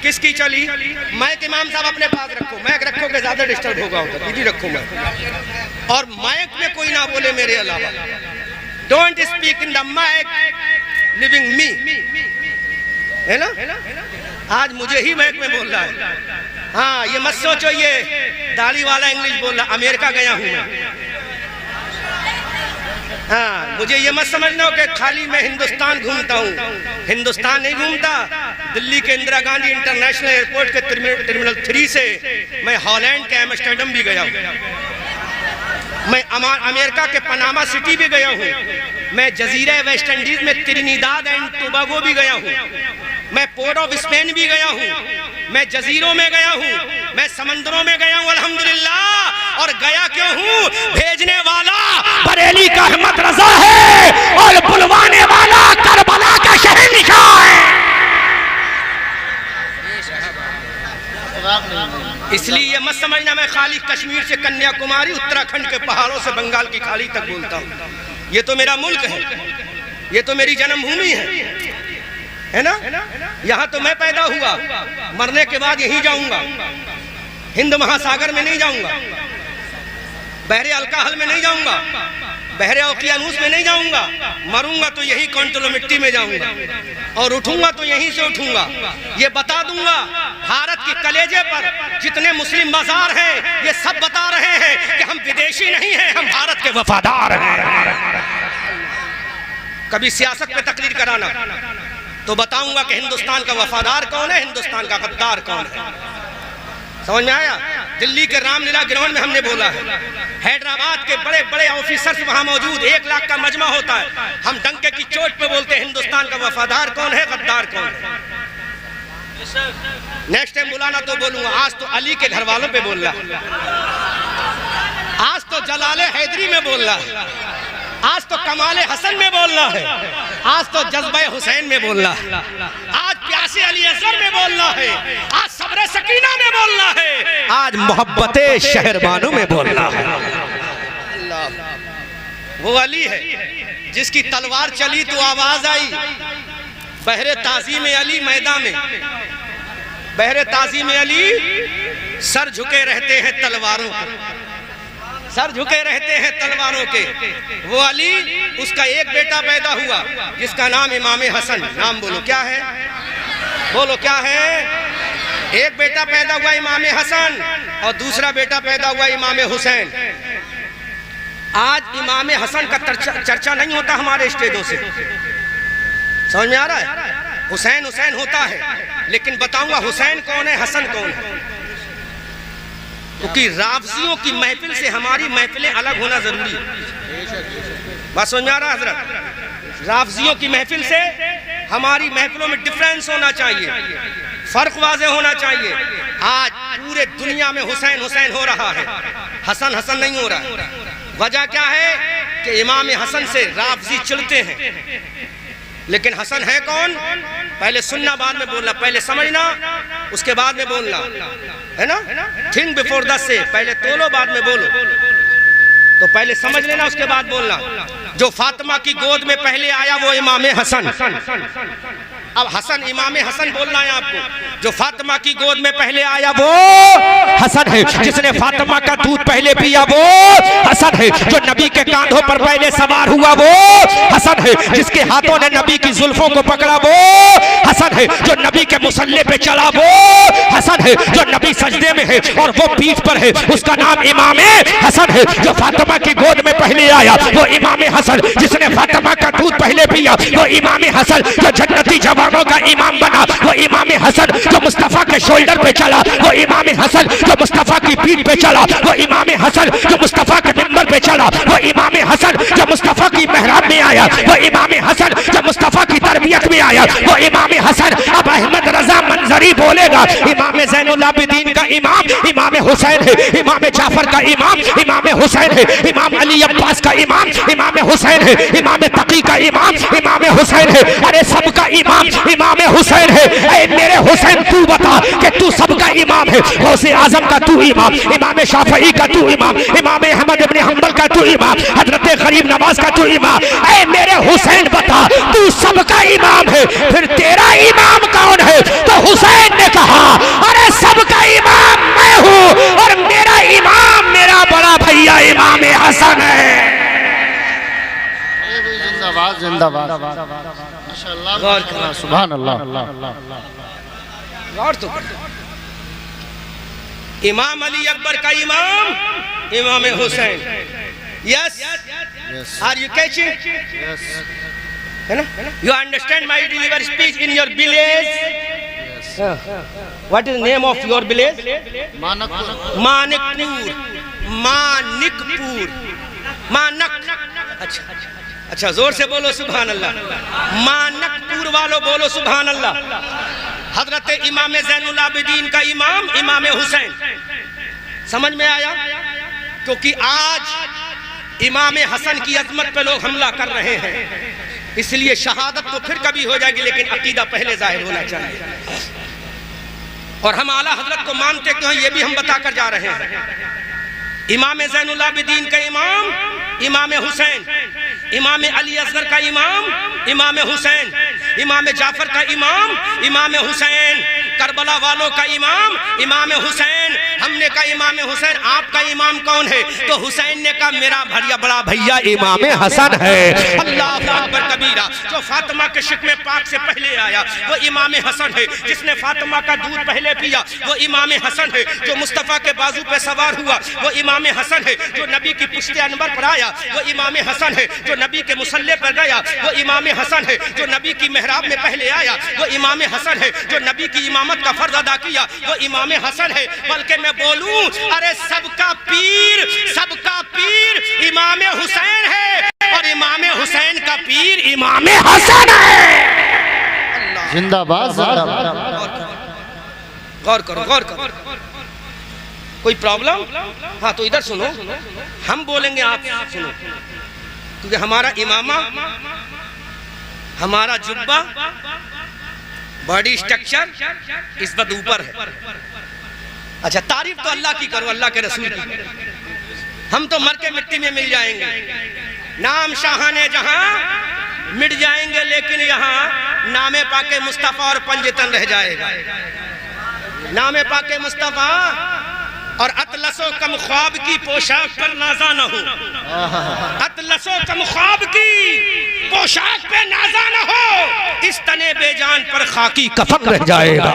किसकी चली? माइक इमाम साहब अपने पास रखो, माइक रखोगे ज्यादा डिस्टर्ब होगा उधर, इधर रखो माइक, और माइक में कोई ना बोले मेरे अलावा। Don't speak in the mic living me, है ना? आज मुझे ही माइक में बोल रहा है। हाँ, ये मत सोचो ये दाढ़ी वाला इंग्लिश बोल रहा, अमेरिका गया हूं मैं। हाँ, मुझे ये मत समझना हो कि खाली मैं हिंदुस्तान घूमता हूँ। हिंदुस्तान नहीं घूमता, दिल्ली के इंदिरा गांधी इंटरनेशनल एयरपोर्ट के टर्मिनल 3 से मैं हॉलैंड के एम्स्टर्डम भी गया हूँ, मैं अमेरिका के पनामा सिटी भी गया हूँ, मैं जजीरा वेस्ट इंडीज में त्रिनिदाद एंड टोबागो भी गया हूँ, मैं पोर्ट ऑफ स्पेन भी गया हूँ, मैं जजीरों में गया हूँ, मैं समंदरों में गया हूँ अल्हम्दुलिल्लाह। और गया क्यों हूँ? भेजने वाला बरेली का अहमद रजा है और बुलवाने वाला करबला का शहंशाह है। इसलिए ये मत समझना मैं खाली कश्मीर से कन्याकुमारी, उत्तराखंड के पहाड़ों से बंगाल की खाड़ी तक बोलता हूँ। ये तो मेरा मुल्क है, ये तो मेरी जन्मभूमि है ना? यहाँ तो मैं पैदा हुआ, मरने के बाद यहीं जाऊंगा, हिंद महासागर में नहीं जाऊंगा, बहरे अलकाहल में नहीं जाऊंगा, बहरे ओकियानूस में नहीं जाऊंगा, मरूंगा तो यही कौंटलो मिट्टी में जाऊंगा और उठूंगा तो यहीं से उठूंगा। ये बता दूंगा, भारत के कलेजे पर जितने मुस्लिम बाजार हैं ये सब बता रहे हैं कि हम विदेशी नहीं हैं, हम भारत के वफादार हैं। कभी सियासत पे तकरीर कराना तो बताऊंगा कि हिंदुस्तान का वफादार कौन है, हिंदुस्तान का गद्दार कौन है। समझ में आया? दिल्ली के रामलीला ग्राउंड में हमने बोला है, हैदराबाद के बड़े बड़े ऑफिसर्स वहां मौजूद, 1 लाख का मजमा होता है, हम डंके की चोट पे बोलते हैं हिंदुस्तान का वफादार कौन है, गद्दार कौन है। नेक्स्ट टाइम बुलाना तो बोलूंगा। आज तो अली के घर वालों पे बोल रहा, आज तो जलाले हैदरी में बोल रहा है, आज तो कमाले हसन में बोल रहा है, आज तो जज्बे हुसैन में बोल रहा है, आज प्यासे अली असगर में बोल रहा है, आज सब्र सकीना में बोल रहा है, आज मोहब्बते शहरबानों में बोल रहा है। वो अली है जिसकी तलवार चली तो आवाज आई, बहरे ताज़ीम अली मैदान में, बहरे ताज़ीम अली सर झुके रहते हैं तलवारों के, सर झुके रहते हैं तलवारों के। वो अली, उसका एक बेटा पैदा हुआ जिसका नाम इमाम हसन, नाम बोलो क्या है, बोलो क्या है। एक बेटा पैदा हुआ इमाम हसन और दूसरा बेटा पैदा हुआ इमाम हुसैन। आज इमाम हसन का चर्चा नहीं होता हमारे स्टेजों से, समझ में आ रहा है। हुसैन हुसैन होता है, लेकिन बताऊंगा हुसैन कौन है, हसन कौन है, क्योंकि राफजियों की महफिल से हमारी महफिलें अलग होना जरूरी है। बात समझ में आ रहा है हजरत। राफजियों की महफिल से हमारी महफिलों में डिफरेंस होना चाहिए, फर्क वाज़े होना चाहिए। आज पूरे दुनिया में हुसैन हुसैन हो रहा है, हसन हसन नहीं हो रहा। वजह क्या है कि इमाम हसन से राफजी चिढ़ते हैं, लेकिन हसन है कौन, पहले सुनना बाद में बोलना, पहले समझना उसके बाद में बोलना, है ना। थिंक बिफोर द से, पहले तोलो बाद में बोलो। तो पहले समझ लेना उसके बाद बोलना। जो फातिमा की गोद में पहले आया वो इमाम हसन। अब हसन, इमाम हसन बोलना है आपको। जो फातिमा की गोद में पहले आया वो हसन है, जिसने फातिमा का दूध पहले पिया वो हसन है। जो नबी के कांधों पर पहले सवार हुआ वो हसन है, जिसके हाथों ने नबी की जुल्फों को पकड़ा वो हसन है। जो नबी के मुसल्ले पे चला वो हसन है। जो नबी सजदे में है और वो पीठ पर है उसका नाम इमाम हसन है। जो फातिमा की गोद में पहले आया वो इमाम हसन, जिसने फातिमा का दूध पहले पिया वो इमाम हसन। जो जन्नती जवानों का इमाम बना वो इमाम हसन। जो मुस्तफा के शोल्डर पे चला वो इमाम हसन। जो मुस्तफा की पीठ पे चला वो इमाम हसन। जो मुस्तफा के मिंबर पे चला वो इमाम हसन। जो मुस्तफा की मेहराब में आया वो इमाम हसन। जो मुस्तफा की तरबियत में आया वो इमाम हसन। अब अहमद रजा मंजरी बोलेगा इमाम ज़ैनुल आबिदीन का इमाम इमाम हुसैन है, इमाम जाफर का इमाम इमाम हुसैन है, इमाम अली अब्बास का इमाम इमाम हुसैन है, इमाम तकी का इमाम इमाम हुसैन है। अरे सबका इमाम इमाम हुसैन है। ऐ मेरे हुसैन तू बता कि तू सबका इमाम है। गौसे आजम का तू इमाम, इमाम शाफई का तू इमाम, इमाम अहमद इब्न हंबल का तू इमाम, हजरत गरीब नवाज का तू इमाम। ऐ मेरे हुसैन बता तू सबका इमाम है, फिर तेरा इमाम कौन है? तो हुसैन ने कहा अरे सबका इमाम मैं हूँ और मेरा इमाम मेरा बड़ा भैया इमाम हसन है। जिंदाबाद जिंदाबाद माशाअल्लाह सुभान अल्लाह। गौर तो इमाम अली अकबर का Imam Imam Hussain. Yes, are you catching? है ना? You understand my deliver speech in your village? What is name of your village? Mankapur. Manikpur, Manikpur, Manak. अच्छा अच्छा, जोर से बोलो सुभान अल्लाह। मानकपुर वालों बोलो सुभान अल्लाह। हजरत इमाम ज़ैनुल आबिदीन का इमाम इमाम हुसैन। समझ में आया? क्योंकि आज इमाम हसन की अजमत पे लोग हमला कर रहे हैं, इसलिए शहादत तो फिर कभी हो जाएगी, लेकिन अकीदा पहले जाहिर होना चाहिए। और हम आला हजरत को मानते क्यों हैं ये भी हम बताकर जा रहे हैं। इमाम ज़ैनुल आबिदीन का इमाम इमाम हुसैन, इमाम अली असगर का इमाम इमाम हुसैन, इमाम जाफर का इमाम इमाम हुसैन, करबला वालों का इमाम इमाम हुसैन। हमने कहा इमाम हुसैन, आपका इमाम कौन है? तो हुसैन ने कहा मेरा भैया बड़ा भैया इमाम हसन है। अल्लाह अकबर कबीरा। जो फातिमा के शिकवे पाक से पहले आया वो इमाम हसन है, जिसने फातिमा का दूध पहले पिया वो इमाम हसन है। जो मुस्तफा के बाजू पे सवार हुआ वो इमाम हसन है। जो नबी की पुश्ते अनवर पर आया वो इमाम हसन है। जो नबी के मुसल्ले पर गया वो इमाम हसन है। जो नबी की मेहराब में पहले आया वो इमाम हसन है। जो नबी की इमामत का फर्ज अदा किया वो इमाम हसन है। बल्कि मैं बोलूं अरे सबका पीर इमाम हुसैन है और इमाम हुसैन का पीर इमाम हसन है। जिंदाबाद जिंदाबाद। गौर करो गौर करो। कोई प्रॉब्लम? हाँ तो इधर सुनो, हम बोलेंगे आप सुनो, क्योंकि हमारा इमामा, हमारा जुब्बा, बॉडी स्ट्रक्चर इस वक्त ऊपर है। अच्छा तारीफ तो अल्लाह की करो, अल्लाह के रसूल की। हम तो मर के मिट्टी में मिल जाएंगे, नाम शाहाने जहां मिट जाएंगे, लेकिन यहाँ नामे पाके मुस्तफा और पंजतन रह जाएगा। नामे पाके मुस्तफा और अतलसो कम ख्वाब की पोशाक पर नाजा न हो, अतलसो कम ख्वाब की पोशाक पे नाजा न हो, इस तने बेजान पर खाकी कफन रह जाएगा।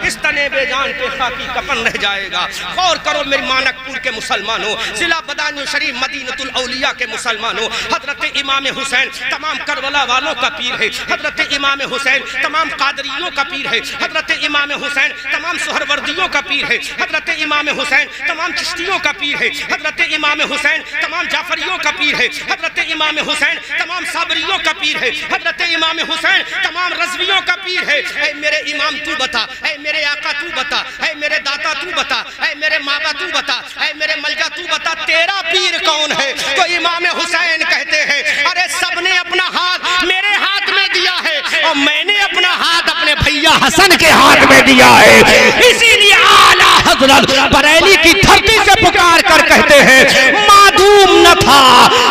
इस तने बेजान पे खाकी कफन रह जाएगा। गौर करो मेरी मानकपुर के मुसलमानों, जिला बदायूं शरीफ मदीनतुल औलिया के मुसलमानों, हजरत इमाम हुसैन तमाम करबला वालों का पीर है, हजरत इमाम हुसैन तमाम कादरियों का पीर है, हजरत इमाम हुसैन तमाम सुहरवर्दियों का पीर है, हजरत इमाम हुसैन तमाम चिश्तियों का पीर है, हजरत इमाम हुसैन तमाम जाफरियों का पीर है, हजरत इमाम हुसैन तमाम साबरियों का पीर है, हजरत इमाम हुसैन तमाम रज़वियों का पीर है। ऐ मेरे इमाम तू बता, ऐ मेरे आका तू बता, ऐ मेरे दाता तू बता, ऐ मेरे मामा तू बता, ऐ मेरे मलजा तू बता, तेरा पीर कौन है? तो इमाम हुसैन कहते हैं, अरे सबने अपना हाथ मेरे हाथ में दिया है और मैंने अपना हाथ अपने भैया हसन के हाथ में दिया है। इसीलिए आला हजरत बरेली की धरती से पुकार कर कहते हैं, मादूम न था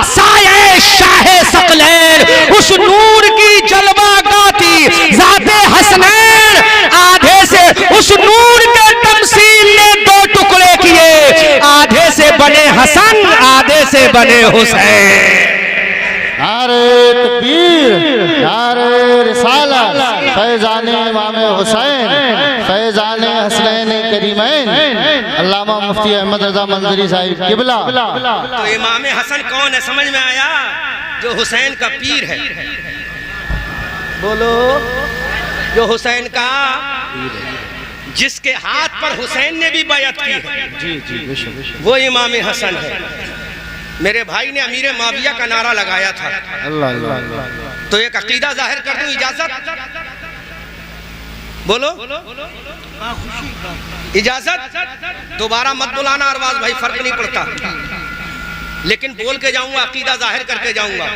साये शाहे सकलैन, उस नूर की जलवा गाती ज़ाते हसनैन, आधे से उस नूर के तमसील ने दो टुकड़े किए, आधे से बने हसन, आधे से बने हुसैन। नारे तकबीर, नारे रिसालत, फैज़ाने इमाम हुसैन, फैज़ाने हसनैन करीमैन, अल्लामा मुफ्ती अहमद रज़ा मंजरी साहिब किबला। तो इमाम हसन कौन है समझ में आया? जो हुसैन का पीर है। बोलो, जो हुसैन का, जिसके हाथ पर हुसैन ने भी बैअत की है, वो इमाम हसन है। मेरे भाई ने अमीर माविया का नारा लगाया था। अल्लाह। तो एक अकीदा जाहिर कर दूं, इजाजत? बोलो इजाजत? दोबारा मत बुलाना अरबाज भाई, फर्क नहीं पड़ता, लेकिन बोल के जाऊंगा, अकीदा जाहिर करके जाऊंगा।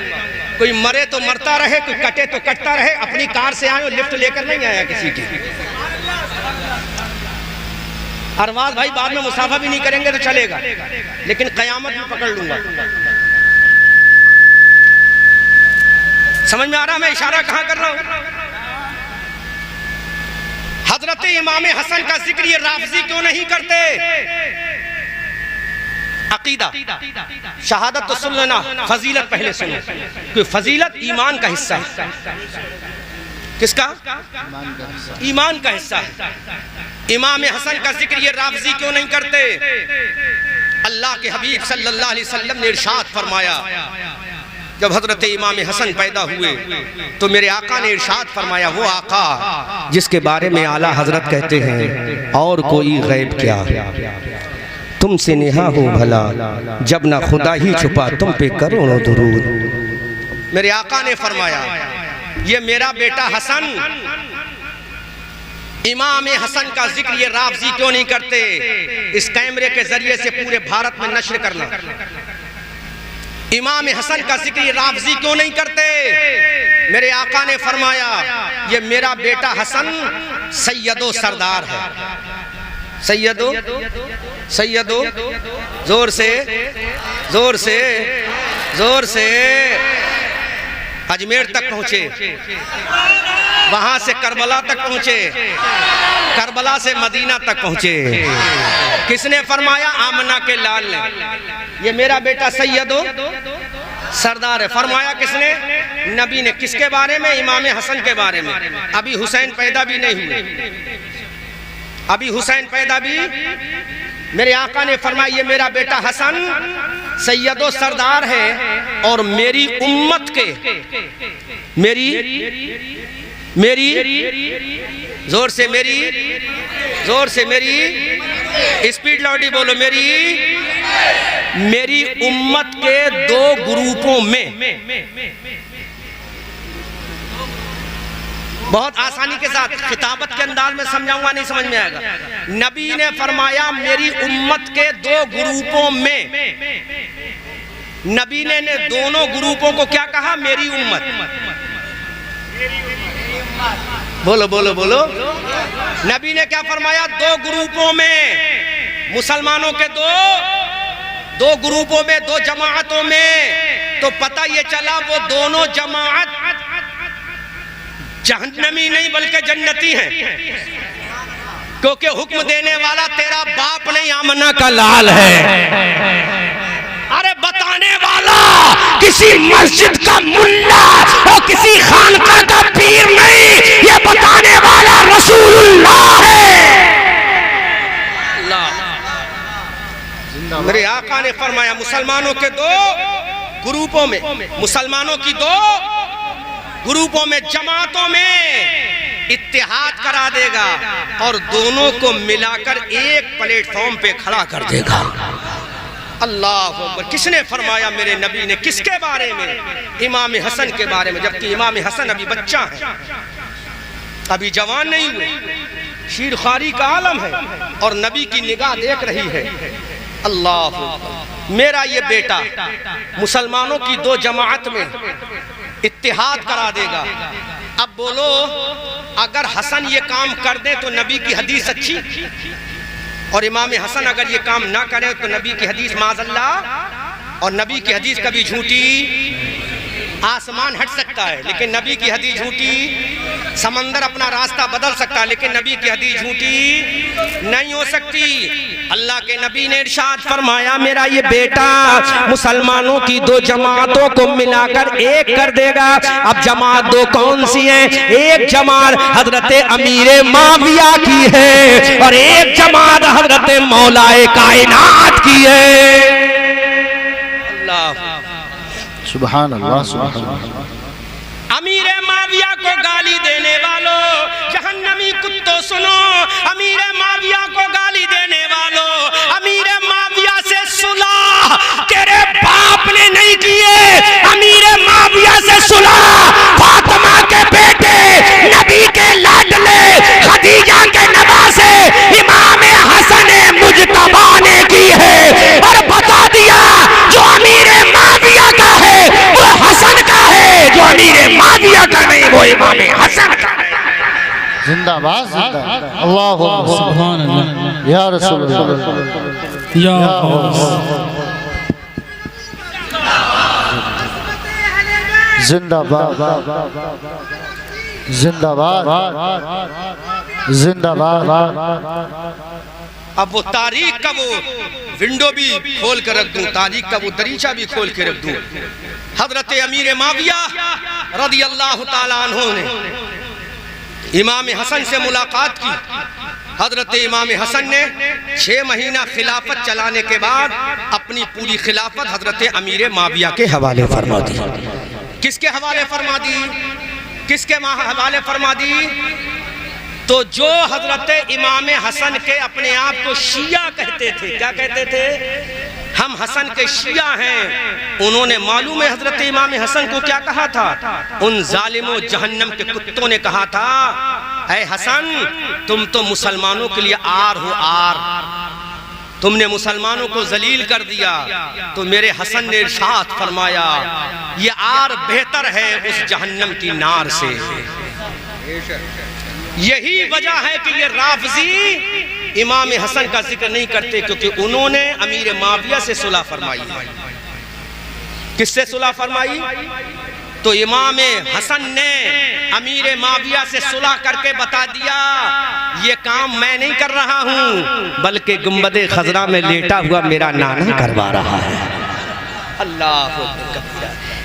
कोई मरे तो मरता रहे, कोई कटे तो कटता रहे। अपनी कार से आए, लिफ्ट लेकर नहीं आया किसी की। अरबाज भाई बाद में मुसाफा भी नहीं करेंगे तो चलेगा, लेकिन कयामत में पकड़ लूंगा। समझ में आ रहा मैं इशारा कहां कर रहा हूं? हजरत इमाम हसन का जिक्र ये राफजी क्यों नहीं करते? अकीदा, शहादत तो सुन लेना, फजीलत पहले सुनो, क्योंकि फजीलत ईमान का हिस्सा है। किसका? ईमान का हिस्सा है। इमाम हसन का जिक्र ये राफजी क्यों नहीं करते? अल्लाह के हबीब सल्लल्लाहु अलैहि वसल्लम ने इरशाद फरमाया, जब हजरत इमाम हसन पैदा हुए तो मेरे आका ने इरशाद फरमाया, वो आका जिसके बारे में आला हजरत कहते हैं, और कोई गैब क्या तुमसे नेहा हो भला, जब ना खुदा ही छुपा तुम पे करोड़ों दुरूद। मेरे आका ने फरमाया, ये मेरा बेटा हसन, इमाम हसन का जिक्र ये राफजी क्यों नहीं करते? इस कैमरे के जरिए से पूरे भारत में नश्र करना। इमाम हसन का जिक्र ये राफजी क्यों नहीं करते? मेरे आका ने फरमाया, ये मेरा बेटा हसन सैयदो सरदार है। सैयदो, सैयदो, जोर से, जोर से, जोर से। अजमेर तक पहुंचे, वहां से करबला तक पहुंचे, करबला से मदीना तक पहुंचे। किसने फरमाया? आमना के लाल ने, ये मेरा बेटा सैयदो सरदार है। फरमाया किसने? नबी ने। किसके बारे में? इमाम हसन के बारे में। अभी हुसैन पैदा भी नहीं हुए, अभी हुसैन पैदा भी। मेरे आका ने फरमाया, ये मेरा बेटा हसन सैयदो सरदार है और मेरी उम्मत के, मेरी जोर से, मेरी जोर से, मेरी स्पीड लाउडी बोलो, मेरी उम्मत के दो ग्रुपों में बहुत आसानी के साथ खिताबत के अंदाज में समझाऊंगा, नहीं समझ में आएगा। नबी ने फरमाया मेरी उम्मत के दो ग्रुपों में, नबी ने दोनों ग्रुपों को क्या कहा? मेरी उम्मत। बोलो बोलो बोलो। नबी ने क्या फरमाया? दो ग्रुपों में, मुसलमानों के दो ग्रुपों में, दो जमाअतों में। तो पता ये चला वो दोनों जमाअत जहन्नमी नहीं बल्कि जन्नती हैं, क्योंकि हुक्म देने वाला तेरा बाप नहीं आमना का लाल है। अरे बताने वाला किसी मस्जिद का मुल्ला और किसी खानका का पीर नहीं, ये बताने वाला रसूलुल्लाह है। मेरे आका ने फरमाया मुसलमानों के दो ग्रुपों में, मुसलमानों की दो ग्रुपों में, जमातों में इत्तेहाद करा देगा और दोनों को मिलाकर एक प्लेटफॉर्म पे खड़ा कर देगा। अल्लाह अकबर। किसने फरमाया? मेरे नबी ने। किसके बारे में? इमाम हसन के बारे में, जबकि इमाम हसन अभी बच्चा है, अभी जवान नहीं हुए, शीरखारी का आलम है और नबी की निगाह देख रही है। अल्लाह, मेरा ये बेटा मुसलमानों की दो जमाअत में इत्तेहाद करा देगा। अब बोलो, अगर हसन ये काम कर दे तो नबी की हदीस अच्छी, और इमाम हसन अगर ये काम ना करे तो नबी की हदीस माज़अल्लाह, और नबी की हदीस कभी झूठी, आसमान हट सकता है लेकिन नबी की हदीस झूठी, समंदर अपना रास्ता बदल सकता है लेकिन नबी की हदीस झूठी नहीं हो सकती। अल्लाह के नबी ने इरशाद फरमाया मेरा ये बेटा मुसलमानों की दो जमातों को मिलाकर एक कर देगा। अब जमात दो कौन सी है? एक जमात हजरत अमीर माविया की है और एक जमात हजरत मौलाए कायनात की है। अल्लाह सुभान अल्लाह, सुभान अल्लाह। अमीर माविया को गाली देने वालों, जहन्नमी कुत्तों सुनो, अमीर माविया को गाली देने वालों, अमीर माविया से सुलह तेरे बाप ने नहीं किए, अमीर माविया से सुलह फातिमा के बेटे नबी के लाडले खदीजा के नवासे इमाम हसन मुजतबा ने की है। और बता दिया जो अमीर माविया का है वो हसन का है, जो अमीर माविया का नहीं वो इमाम हसन का है। जिंदाबाद, जिंदाबाद। अल्लाहु सुभान अल्लाह, या रसूल अल्लाह, या जिंदाबाद, जिंदाबाद, जिंदाबाद। अब वो तारीख का वो विंडो भी खोल कर रख दूं, तारीख का वो दरीचा भी खोल के रख दूं। हजरत अमीर माविया रज़ी अल्लाह ताला अन्हु ने इमाम हसन से मुलाकात की। हजरत इमाम हसन ने 6 महीना खिलाफत चलाने के बाद अपनी पूरी खिलाफत हजरत अमीर माविया के हवाले फरमा दी। किसके हवाले फरमा दी? किसके हवाले फरमा दी? तो जो हजरत इमाम हसन के अपने आप को शिया कहते थे, क्या कहते थे? हम हसन के शिया हैं। उन्होंने मालूम है हजरत इमाम हसन को क्या कहा था? उन जालिमों जहन्नम के कुत्तों ने कहा था ऐ हसन तुम तो मुसलमानों के लिए आर हो, आर, तुमने मुसलमानों को जलील कर दिया। तो मेरे हसन ने इरशाद फरमाया ये आर बेहतर है उस जहन्नम की नार से। यही वजह है कि ये राफजी इमाम हसन का जिक्र नहीं करते, क्योंकि उन्होंने अमीर माविया से सुलह फरमाई। किससे सुलह फरमाई? तो इमाम हसन ने अमीर माविया से सुलह करके बता दिया ये काम मैं नहीं कर रहा हूं बल्कि गुंबदे खजरा में लेटा हुआ मेरा नाना करवा रहा है। अल्लाह,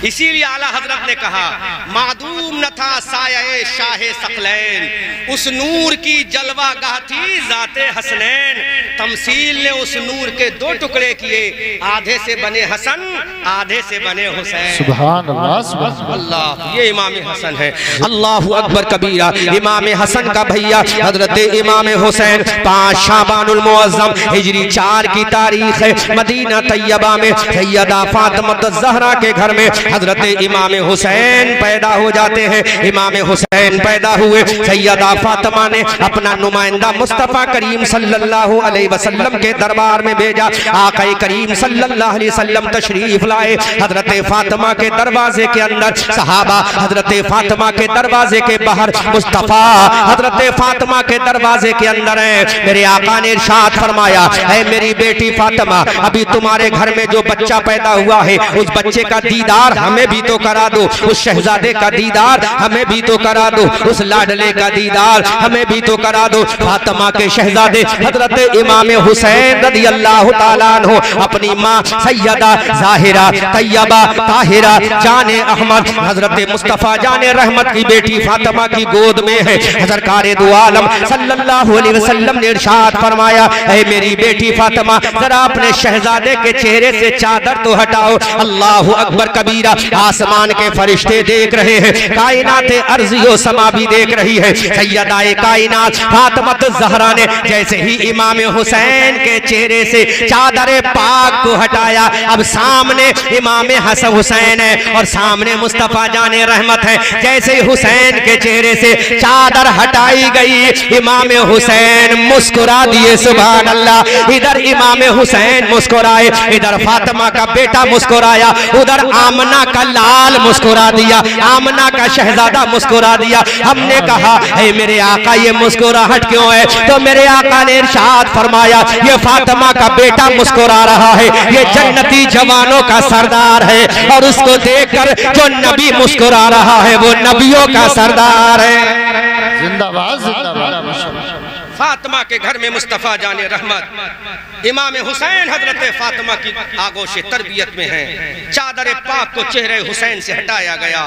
इसीलिए आला हजरत ने कहा मादूम न था साये शाहे सकलैन, उस नूर की जलवा गाह थी जाते हसनैन। तमसील ने उस नूर के 2 टुकड़े किए, आधे से बने हसन आधे से बने हुसैन। सुभान अल्लाह, सुभान अल्लाह। ये इमाम हसन है। अल्लाह अकबर कबीरा। इमाम हसन का भैया हजरत इमाम हुसैन 5 शाबानुल मुअज्जम हिजरी 4 की तारीख है। मदीना तैयबा में सैयदा फातिमा ज़हरा के घर में हजरत इमाम हुसैन पैदा हो जाते हैं। इमाम हुसैन पैदा हुए, सैयदा फातिमा ने अपना नुमाइंदा मुस्तफ़ा करीम सल्लल्लाहु अलैहि वसल्लम के दरबार में भेजा। आका करीम सल्लल्लाहु अलैहि वसल्लम तशरीफ लाए। हजरत फातिमा के दरवाजे के अंदर सहाबा, हजरत फातिमा के दरवाजे के बाहर मुस्तफ़ा, हजरत फातिमा के दरवाजे के अंदर है। मेरे आका ने इरशाद फरमाया, है मेरी बेटी फातिमा, अभी तुम्हारे घर में जो बच्चा पैदा हुआ है उस बच्चे का दीदार हमें भी तो करा दो, उस शहजादे का दीदार हमें भी तो करा दो, उस लाडले का दीदार हमें भी तो करा दो। फातिमा के शहजादे हजरत इमाम हुसैन रज़ी अल्लाह ताला अन्हु अपनी माँ सैयदा ज़ाहिरा तैयबा ताहिरा जाने अहमद हजरत मुस्तफ़ा जाने रहमत की बेटी फातिमा की गोद में है। सरकारे दो आलम सल्लल्लाहु अलैहि वसल्लम ने इरशाद फरमाया, ऐ मेरी बेटी फातिमा, जरा अपने शहजादे के चेहरे से चादर तो हटाओ। अल्लाहु अकबर कबीरा। आसमान के फरिश्ते देख रहे हैं, कायनात अर्ज़ियो समा भी देख रही है। सैयदाए कायनात फातिमा ज़हरा ने जैसे ही इमाम हुसैन के चेहरे से चादर पाक को हटाया, अब सामने इमाम हसन हुसैन है और सामने मुस्तफ़ा जाने रहमत है। जैसे ही हुसैन के चेहरे से चादर हटाई गई, इमाम हुसैन मुस्कुरा दिए, सुभान अल्लाह। इधर इमाम हुसैन मुस्कुराए, इधर फातिमा का बेटा मुस्कुराया, उधर आमना का लाल मुस्कुरा दिया, आमना का शहजादा मुस्कुरा दिया। हमने कहा, हे मेरे आका, ये मुस्कुराहट क्यों है? तो मेरे आका ने इरशाद फरमाया, ये फातिमा का बेटा मुस्कुरा रहा है, ये जन्नती जवानों का सरदार है, और उसको देखकर जो नबी मुस्कुरा रहा है वो नबियों का सरदार है। जिंदाबाद जिंदाबाद। फातिमा के घर में मुस्तफ़ा जाने रहमत इमाम हुसैन हजरत फातिमा की आगोश तरबियत में है। चादर पाक को चेहरे हुसैन से हटाया गया।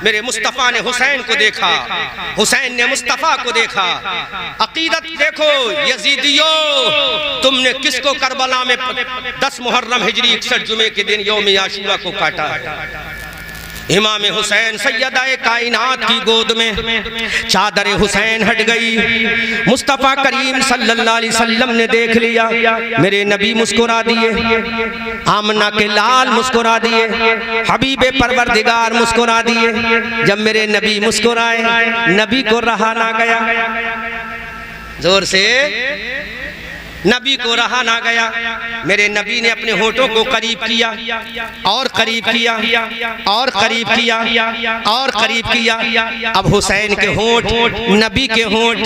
मेरे मुस्तफ़ा ने हुसैन को देखा, हुसैन ने मुस्तफ़ा को देखा। अकीदत देखो यजीदियो, तुमने किसको करबला में 10 मुहर्रम हिजरी 61 जुमे के दिन यौम आशूरा को काटा? इमाम हुसैन सैयदाए कायनात की गोद में चादर हुसैन हट गई। मुस्तफ़ा करीम सल्लल्लाहु अलैहि वसल्लम ने देख लिया, मेरे नबी मुस्कुरा दिए, आमना के लाल मुस्कुरा दिए, हबीबे परवरदिगार मुस्कुरा दिए। जब मेरे नबी मुस्कुराए, नबी को रहा ना गया, जोर से नबी को रहा ना गया। मेरे नबी ने अपने होठों को करीब किया और करीब किया और करीब किया और करीब किया। अब हुसैन के होठ नबी के होठ,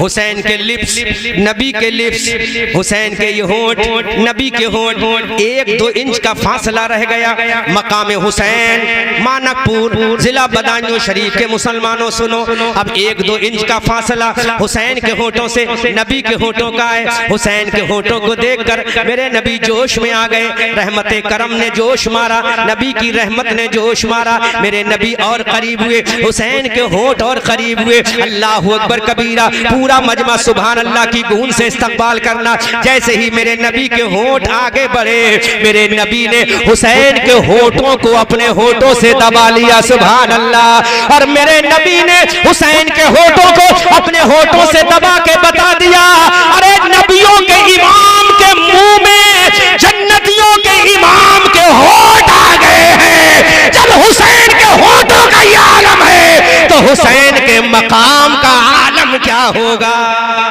हुसैन के लिप्स नबी के लिप्स, हुसैन के ये होठ नबी के होठ, 1-2 इंच का फासला रह गया। मकाम हुसैन मानकपुर जिला बदायूं शरीफ के मुसलमानों सुनो, अब 1-2 इंच का फासला हुसैन के होठों से नबी के होठों का है। हुसैन के होठों को देखकर मेरे नबी जोश में आ गए। रहमते करम ने जोश मारा, नबी की रहमत ने जोश मारा। मेरे नबी और करीब हुए, हुसैन के होठ और करीब हुए। अल्लाहु अकबर कबीरा। पूरा मजमा सुभान अल्लाह की गूंज से इस्तकबाल करना। जैसे ही मेरे नबी के होठ आगे बढ़े, मेरे नबी ने हुसैन के होठों को अपने होठों से दबा लिया, सुभान अल्लाह। और मेरे नबी ने हुसैन के होठों को अपने होठों से दबा के बता दिया, अरे नबियों के इमाम के मुंह में जन्नतियों के इमाम के होठ आ गए हैं। जब हुसैन के होठों का ये आलम है तो हुसैन के मकाम का आलम क्या होगा?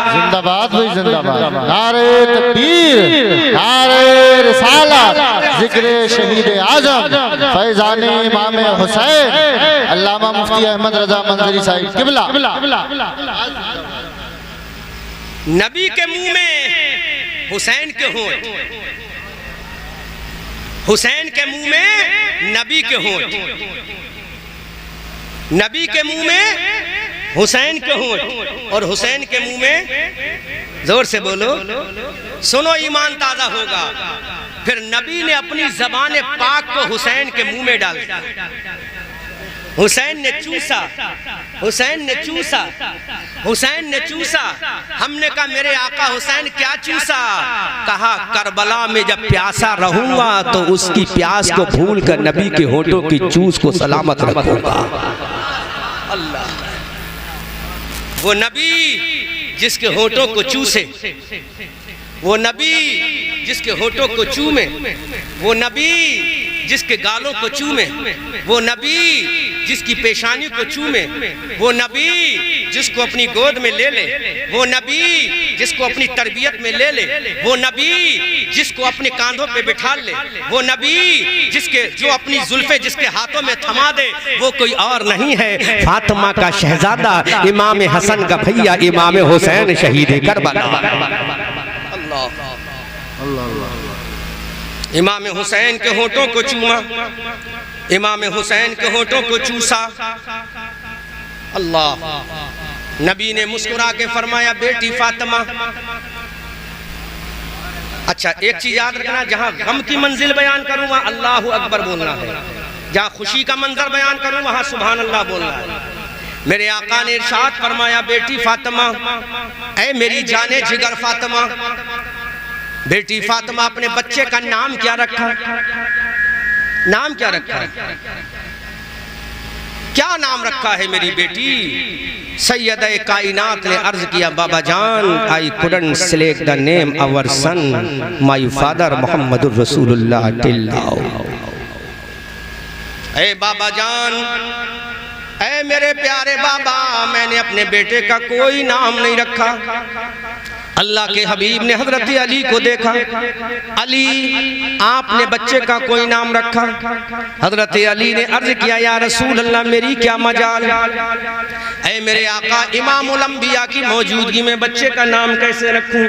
जिंदाबाद भाई जिंदाबाद। नारे तकबीर, नारे रिसालत, जिक्र शहीद आजम फैजाने इमाम हुसैन अल्लामा मुफ्ती अहमद रजा मंजरी साहिब किबला। नबी के मुंह में हुसैन के होठ, हुसैन के मुंह में नबी के होठ, नबी के मुंह में हुसैन के होठ, और हुसैन के मुंह में, जोर से बोलो, सुनो ईमान ताजा होगा। फिर नबी ने अपनी ज़बान पाक को हुसैन के मुंह में डाल दिया। हुसैन ने चूसा, हुसैन ने चूसा, हुसैन ने चूसा। हमने कहा मेरे आका हुसैन क्या चूसा? कहा करबला में जब प्यासा रहूंगा तो उसकी प्यास को भूल कर नबी के होठों की चूस को सलामत रखूंगा। अल्लाह, वो नबी जिसके होठों को चूसे, वो नबी जिसके होठों को चूमे, वो नबी जिसके गालों को चूमे, वो नबी जिसकी पेशानी को चूमे, वो नबी जिसको अपनी गोद में ले ले, वो नबी जिसको अपनी तरबियत में ले ले, वो नबी जिसको अपने कांधों पे बिठा ले, वो नबी जिसके जो अपनी जुल्फे जिसके हाथों में थमा दे, वो कोई और नहीं है फातिमा का शहजादा, इमाम हसन का भैया, इमाम हुसैन शहीद करबला। इमाम हुसैन के होठों को चूमा, इमाम हुसैन के होठों को चूसा। अल्लाह, नबी ने मुस्कुरा के फरमाया, बेटी फातिमा। अच्छा, एक चीज याद रखना, जहां गम की मंजिल बयान करूं वहां अल्लाहु अकबर बोलना है, जहां खुशी का मंजर बयान करूं वहां सुभान अल्लाह बोलना है। मेरे आका ने इरशाद फरमाया, बेटी फातिमा, ऐ मेरी जाने जिगर फातिमा, बेटी फातिमा, अपने बच्चे का नाम क्या रखा? नाम क्या रखा? क्या नाम रखा है मेरी बेटी? सैयद-ए कायनात ने अर्ज किया, बाबा जान, I couldn't select the name our son, my father Mohammadur Rasulullah till now. ए बाबा जान, ऐ मेरे प्यारे बाबा, मैंने अपने बेटे का कोई नाम नहीं रखा। अल्लाह के हबीब ने हजरत अली को देखा, अली आपने बच्चे का कोई नाम रखा? हजरत अली ने अर्ज किया, या रसूल अल्लाह, मेरी क्या मजाल, ऐ मेरे आका इमामुल अंबिया की मौजूदगी में बच्चे का नाम कैसे रखूं?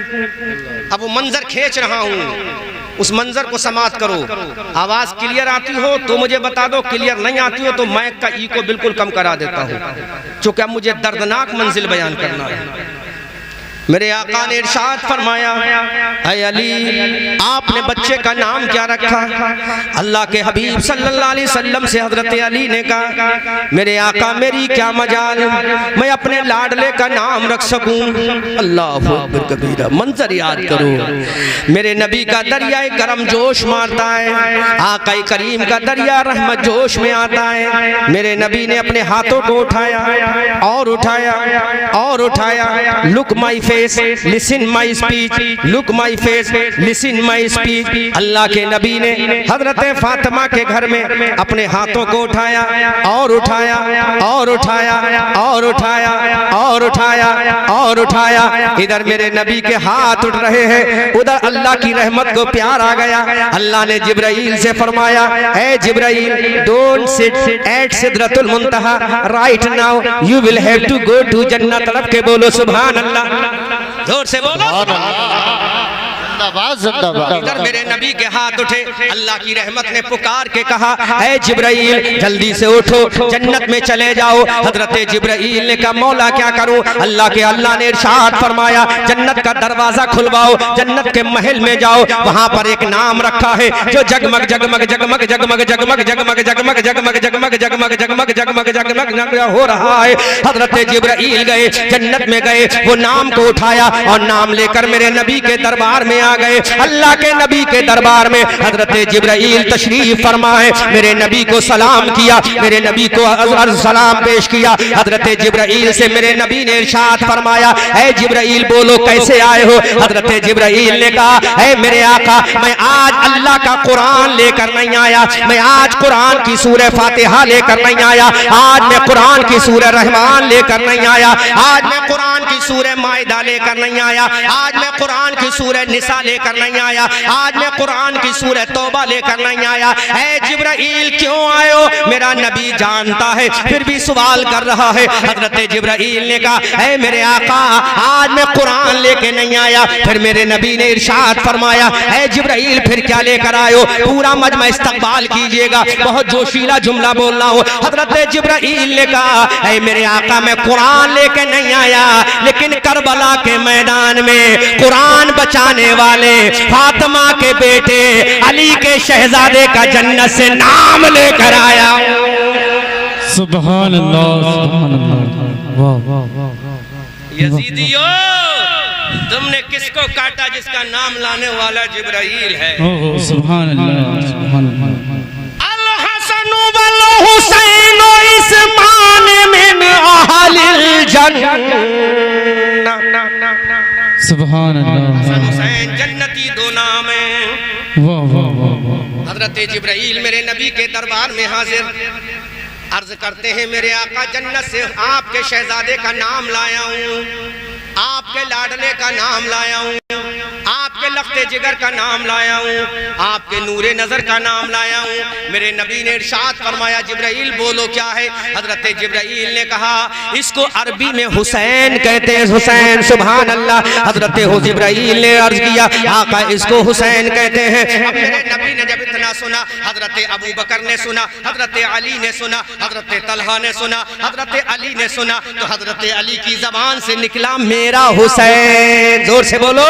अब वो मंजर खींच रहा हूं, उस मंजर को समाप्त करो। आवाज क्लियर आती हो तो मुझे बता दो, क्लियर नहीं आती हो तो माइक का ई को बिल्कुल कम करा देता हूं, क्योंकि अब मुझे दर्दनाक मंजिल बयान करना है। मेरे आका ने इरशाद फरमाया, ऐ अली आपने बच्चे का नाम क्या रखा? अल्लाह के हबीब सल्लल्लाहु अलैहि वसल्लम से हजरत अली ने कहा, मेरे आका मेरी क्या मजाल, मैं अपने लाडले का नाम रख सकूं? अल्लाहु अकबर कबीरा। मंजर याद करो, मेरे नबी का दरिया करम जोश मारता है, आका करीम का दरिया रहमत जोश में आता है। मेरे नबी ने अपने हाथों को उठाया और उठाया और उठाया, look my face, listen my speech, look my face, listen my speech. Allah के नबी ने हजरत फातिमा के घर में अपने हाथों को उठाया और उठाया और उठाया और उठाया और उठाया और उठाया। इधर मेरे नबी के हाथ उठ रहे हैं, उधर अल्लाह की रहमत को प्यार आ गया। अल्लाह ने जिब्राइल से फरमाया, ए Jibrail, don't sit at Sidratul Muntaha right now, you will have to go to जन्नत। तड़प के बोलो सुभान अल्लाह, जोर से बोलो। इधर मेरे नबी के हाथ उठे, अल्लाह की रहमत ने पुकार के कहा, ऐ जिब्राइल जल्दी से उठो, जन्नत में चले जाओ। हजरत जिब्राइल ने कहा, मौला क्या करूं? अल्लाह ने इरशाद फरमाया, जन्नत का दरवाजा खुलवाओ, जन्नत के महल में जाओ, वहां पर एक नाम रखा है जो जगमग जगमग जगमग जगमग जगमग जगमग जगमग जगमग जगमग जगमग जगमग जगमग जगमग हो रहा है। हजरत जिब्राइल गए, जन्नत में गए, वो नाम को उठाया और नाम लेकर मेरे नबी के दरबार में आ गए। अल्लाह के नबी के दरबार में हजरत जिब्राइल तशरीफ फरमाए, मेरे नबी को सलाम किया, मेरे नबी को सलाम पेश किया। हजरत जिब्राइल से मेरे नबी ने इरशाद फरमाया, ऐ जिब्राइल बोलो कैसे आए हो? हजरत जिब्राइल ने कहा, ऐ मेरे आका, मैं आज अल्लाह का कुरान लेकर नहीं आया, मैं आज कुरान की सूरह फातिहा लेकर नहीं आया, आज मैं कुरान की सूरह रहमान लेकर नहीं आया, आज मैं कुरान की सूरह माइदा लेकर नहीं आया, आज मैं कुरान की सूरह निसा लेकर नहीं आया, आज मैं कुरान की सूरह तौबा लेकर नहीं आया। ऐ जिब्राइल क्यों आए हो? मेरा नबी जानता है फिर भी सवाल कर रहा है। हजरत जिब्राइल ने कहा, ऐ मेरे आका, आज मैं कुरान लेके नहीं आया। फिर मेरे नबी ने इरशाद फरमाया, ऐ जिब्राइल फिर क्या लेकर आए हो? पूरा मजमा इस्तकबाल कीजिएगा, बहुत जोशीला जुमला बोलना हो। हजरत जिब्राइल ने कहा, ऐ मेरे आका, मैं कुरान लेके नहीं आया, लेकिन करबला के मैदान में कुरान बचाने वाले फातिमा के बेटे अली के शहजादे का जन्नत से नाम लेकर आया। सुभान अल्लाह, सुभान अल्लाह, वाह वाह वाह। यजीदियो, तुमने किसको काटा जिसका नाम लाने वाला जिब्राइल है? सुभान अल्लाह, सुभान अल्लाह। अल हसन वल हुसैन इस्मान मिन अहलिल जन्नह। सुभान अल्लाह। हुसैन जन्नती दो नाम है। वाह वाह वाह। हजरत जिब्राइल मेरे नबी के दरबार में हाजिर, अर्ज करते हैं मेरे आका जन्नत से आपके शहजादे का नाम लाया हूँ, आपके लाडले का नाम लाया हूँ, आपके लख्ते जिगर का नाम लाया हूँ, आपके नूरे नजर का नाम लाया हूँ। मेरे नबी ने इरशाद फरमाया जिब्राइल बोलो क्या है। हजरत जिब्राइल ने कहा इसको अरबी में हुसैन कहते हैं, हुसैन। सुभान अल्लाह। हजरत जिब्राइल ने अर्ज किया आका इसको हुसैन कहते हैं। अब मेरे नबी ने जब इतना सुना, हजरत अबू बकर ने सुना, हजरत अली ने सुना, हजरत तलहा ने सुना, हजरत अली ने सुना, तो हजरत अली की जबान से निकला मेरा हुसैन। जोर से बोलो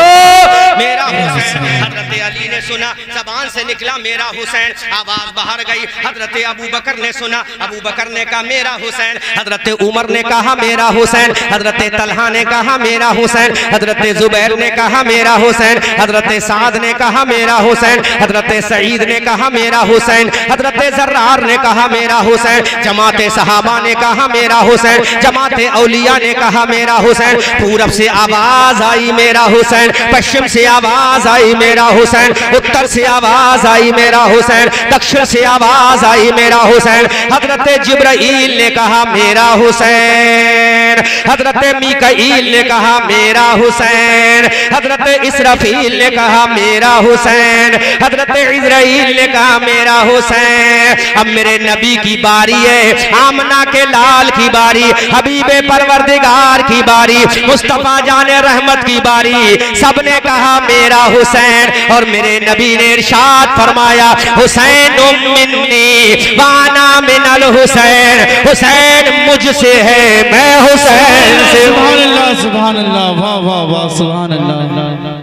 मेरा हुसैन। हजरत अली ने सुना, जबान से निकला मेरा हुसैन, आवाज बाहर गई। हजरत अबू बकर ने सुना, अबू बकर ने कहा मेरा हुसैन, हजरत उमर ने कहा मेरा हुसैन, हजरत तलहा ने कहा मेरा हुसैन, हजरत जुबैर ने कहा मेरा हुसैन, हजरत साद ने कहा मेरा हुसैन, हजरत सईद ने कहा मेरा हुसैन, हजरत जर्रार ने कहा मेरा हुसैन, जमात सहाबा ने कहा मेरा हुसैन, जमात औलिया ने कहा मेरा हुसैन। पूरब से आवाज आई मेरा हुसैन, पश्चिम से आवाज आई मेरा हुसैन, उत्तर से आवाज आई मेरा हुसैन, दक्षिण से आवाज आई मेरा हुसैन। हजरत जिब्राइल ने कहा मेरा हुसैन, हजरत मीकाईल ने कहा मेरा हुसैन, हजरत इसराफील ने कहा मेरा हुसैन, हजरत इजराइल ने कहा मेरा हुसैन। अब मेरे नबी की बारी है, आमना के लाल की बारी, हबीबे परवरदिगार की बारी, मुस्तफा जाने रहमत की बारी। सबने कहा मेरा हुसैन, और मेरे नबी ने इरशाद फरमाया हुसैन मिन्नी वाना मिनल हुसैन, हुसैन मुझसे है मैं हुसैन से। सुभान अल्लाह, सुभान अल्लाह, वाह वाह वाह, सुभान अल्लाह।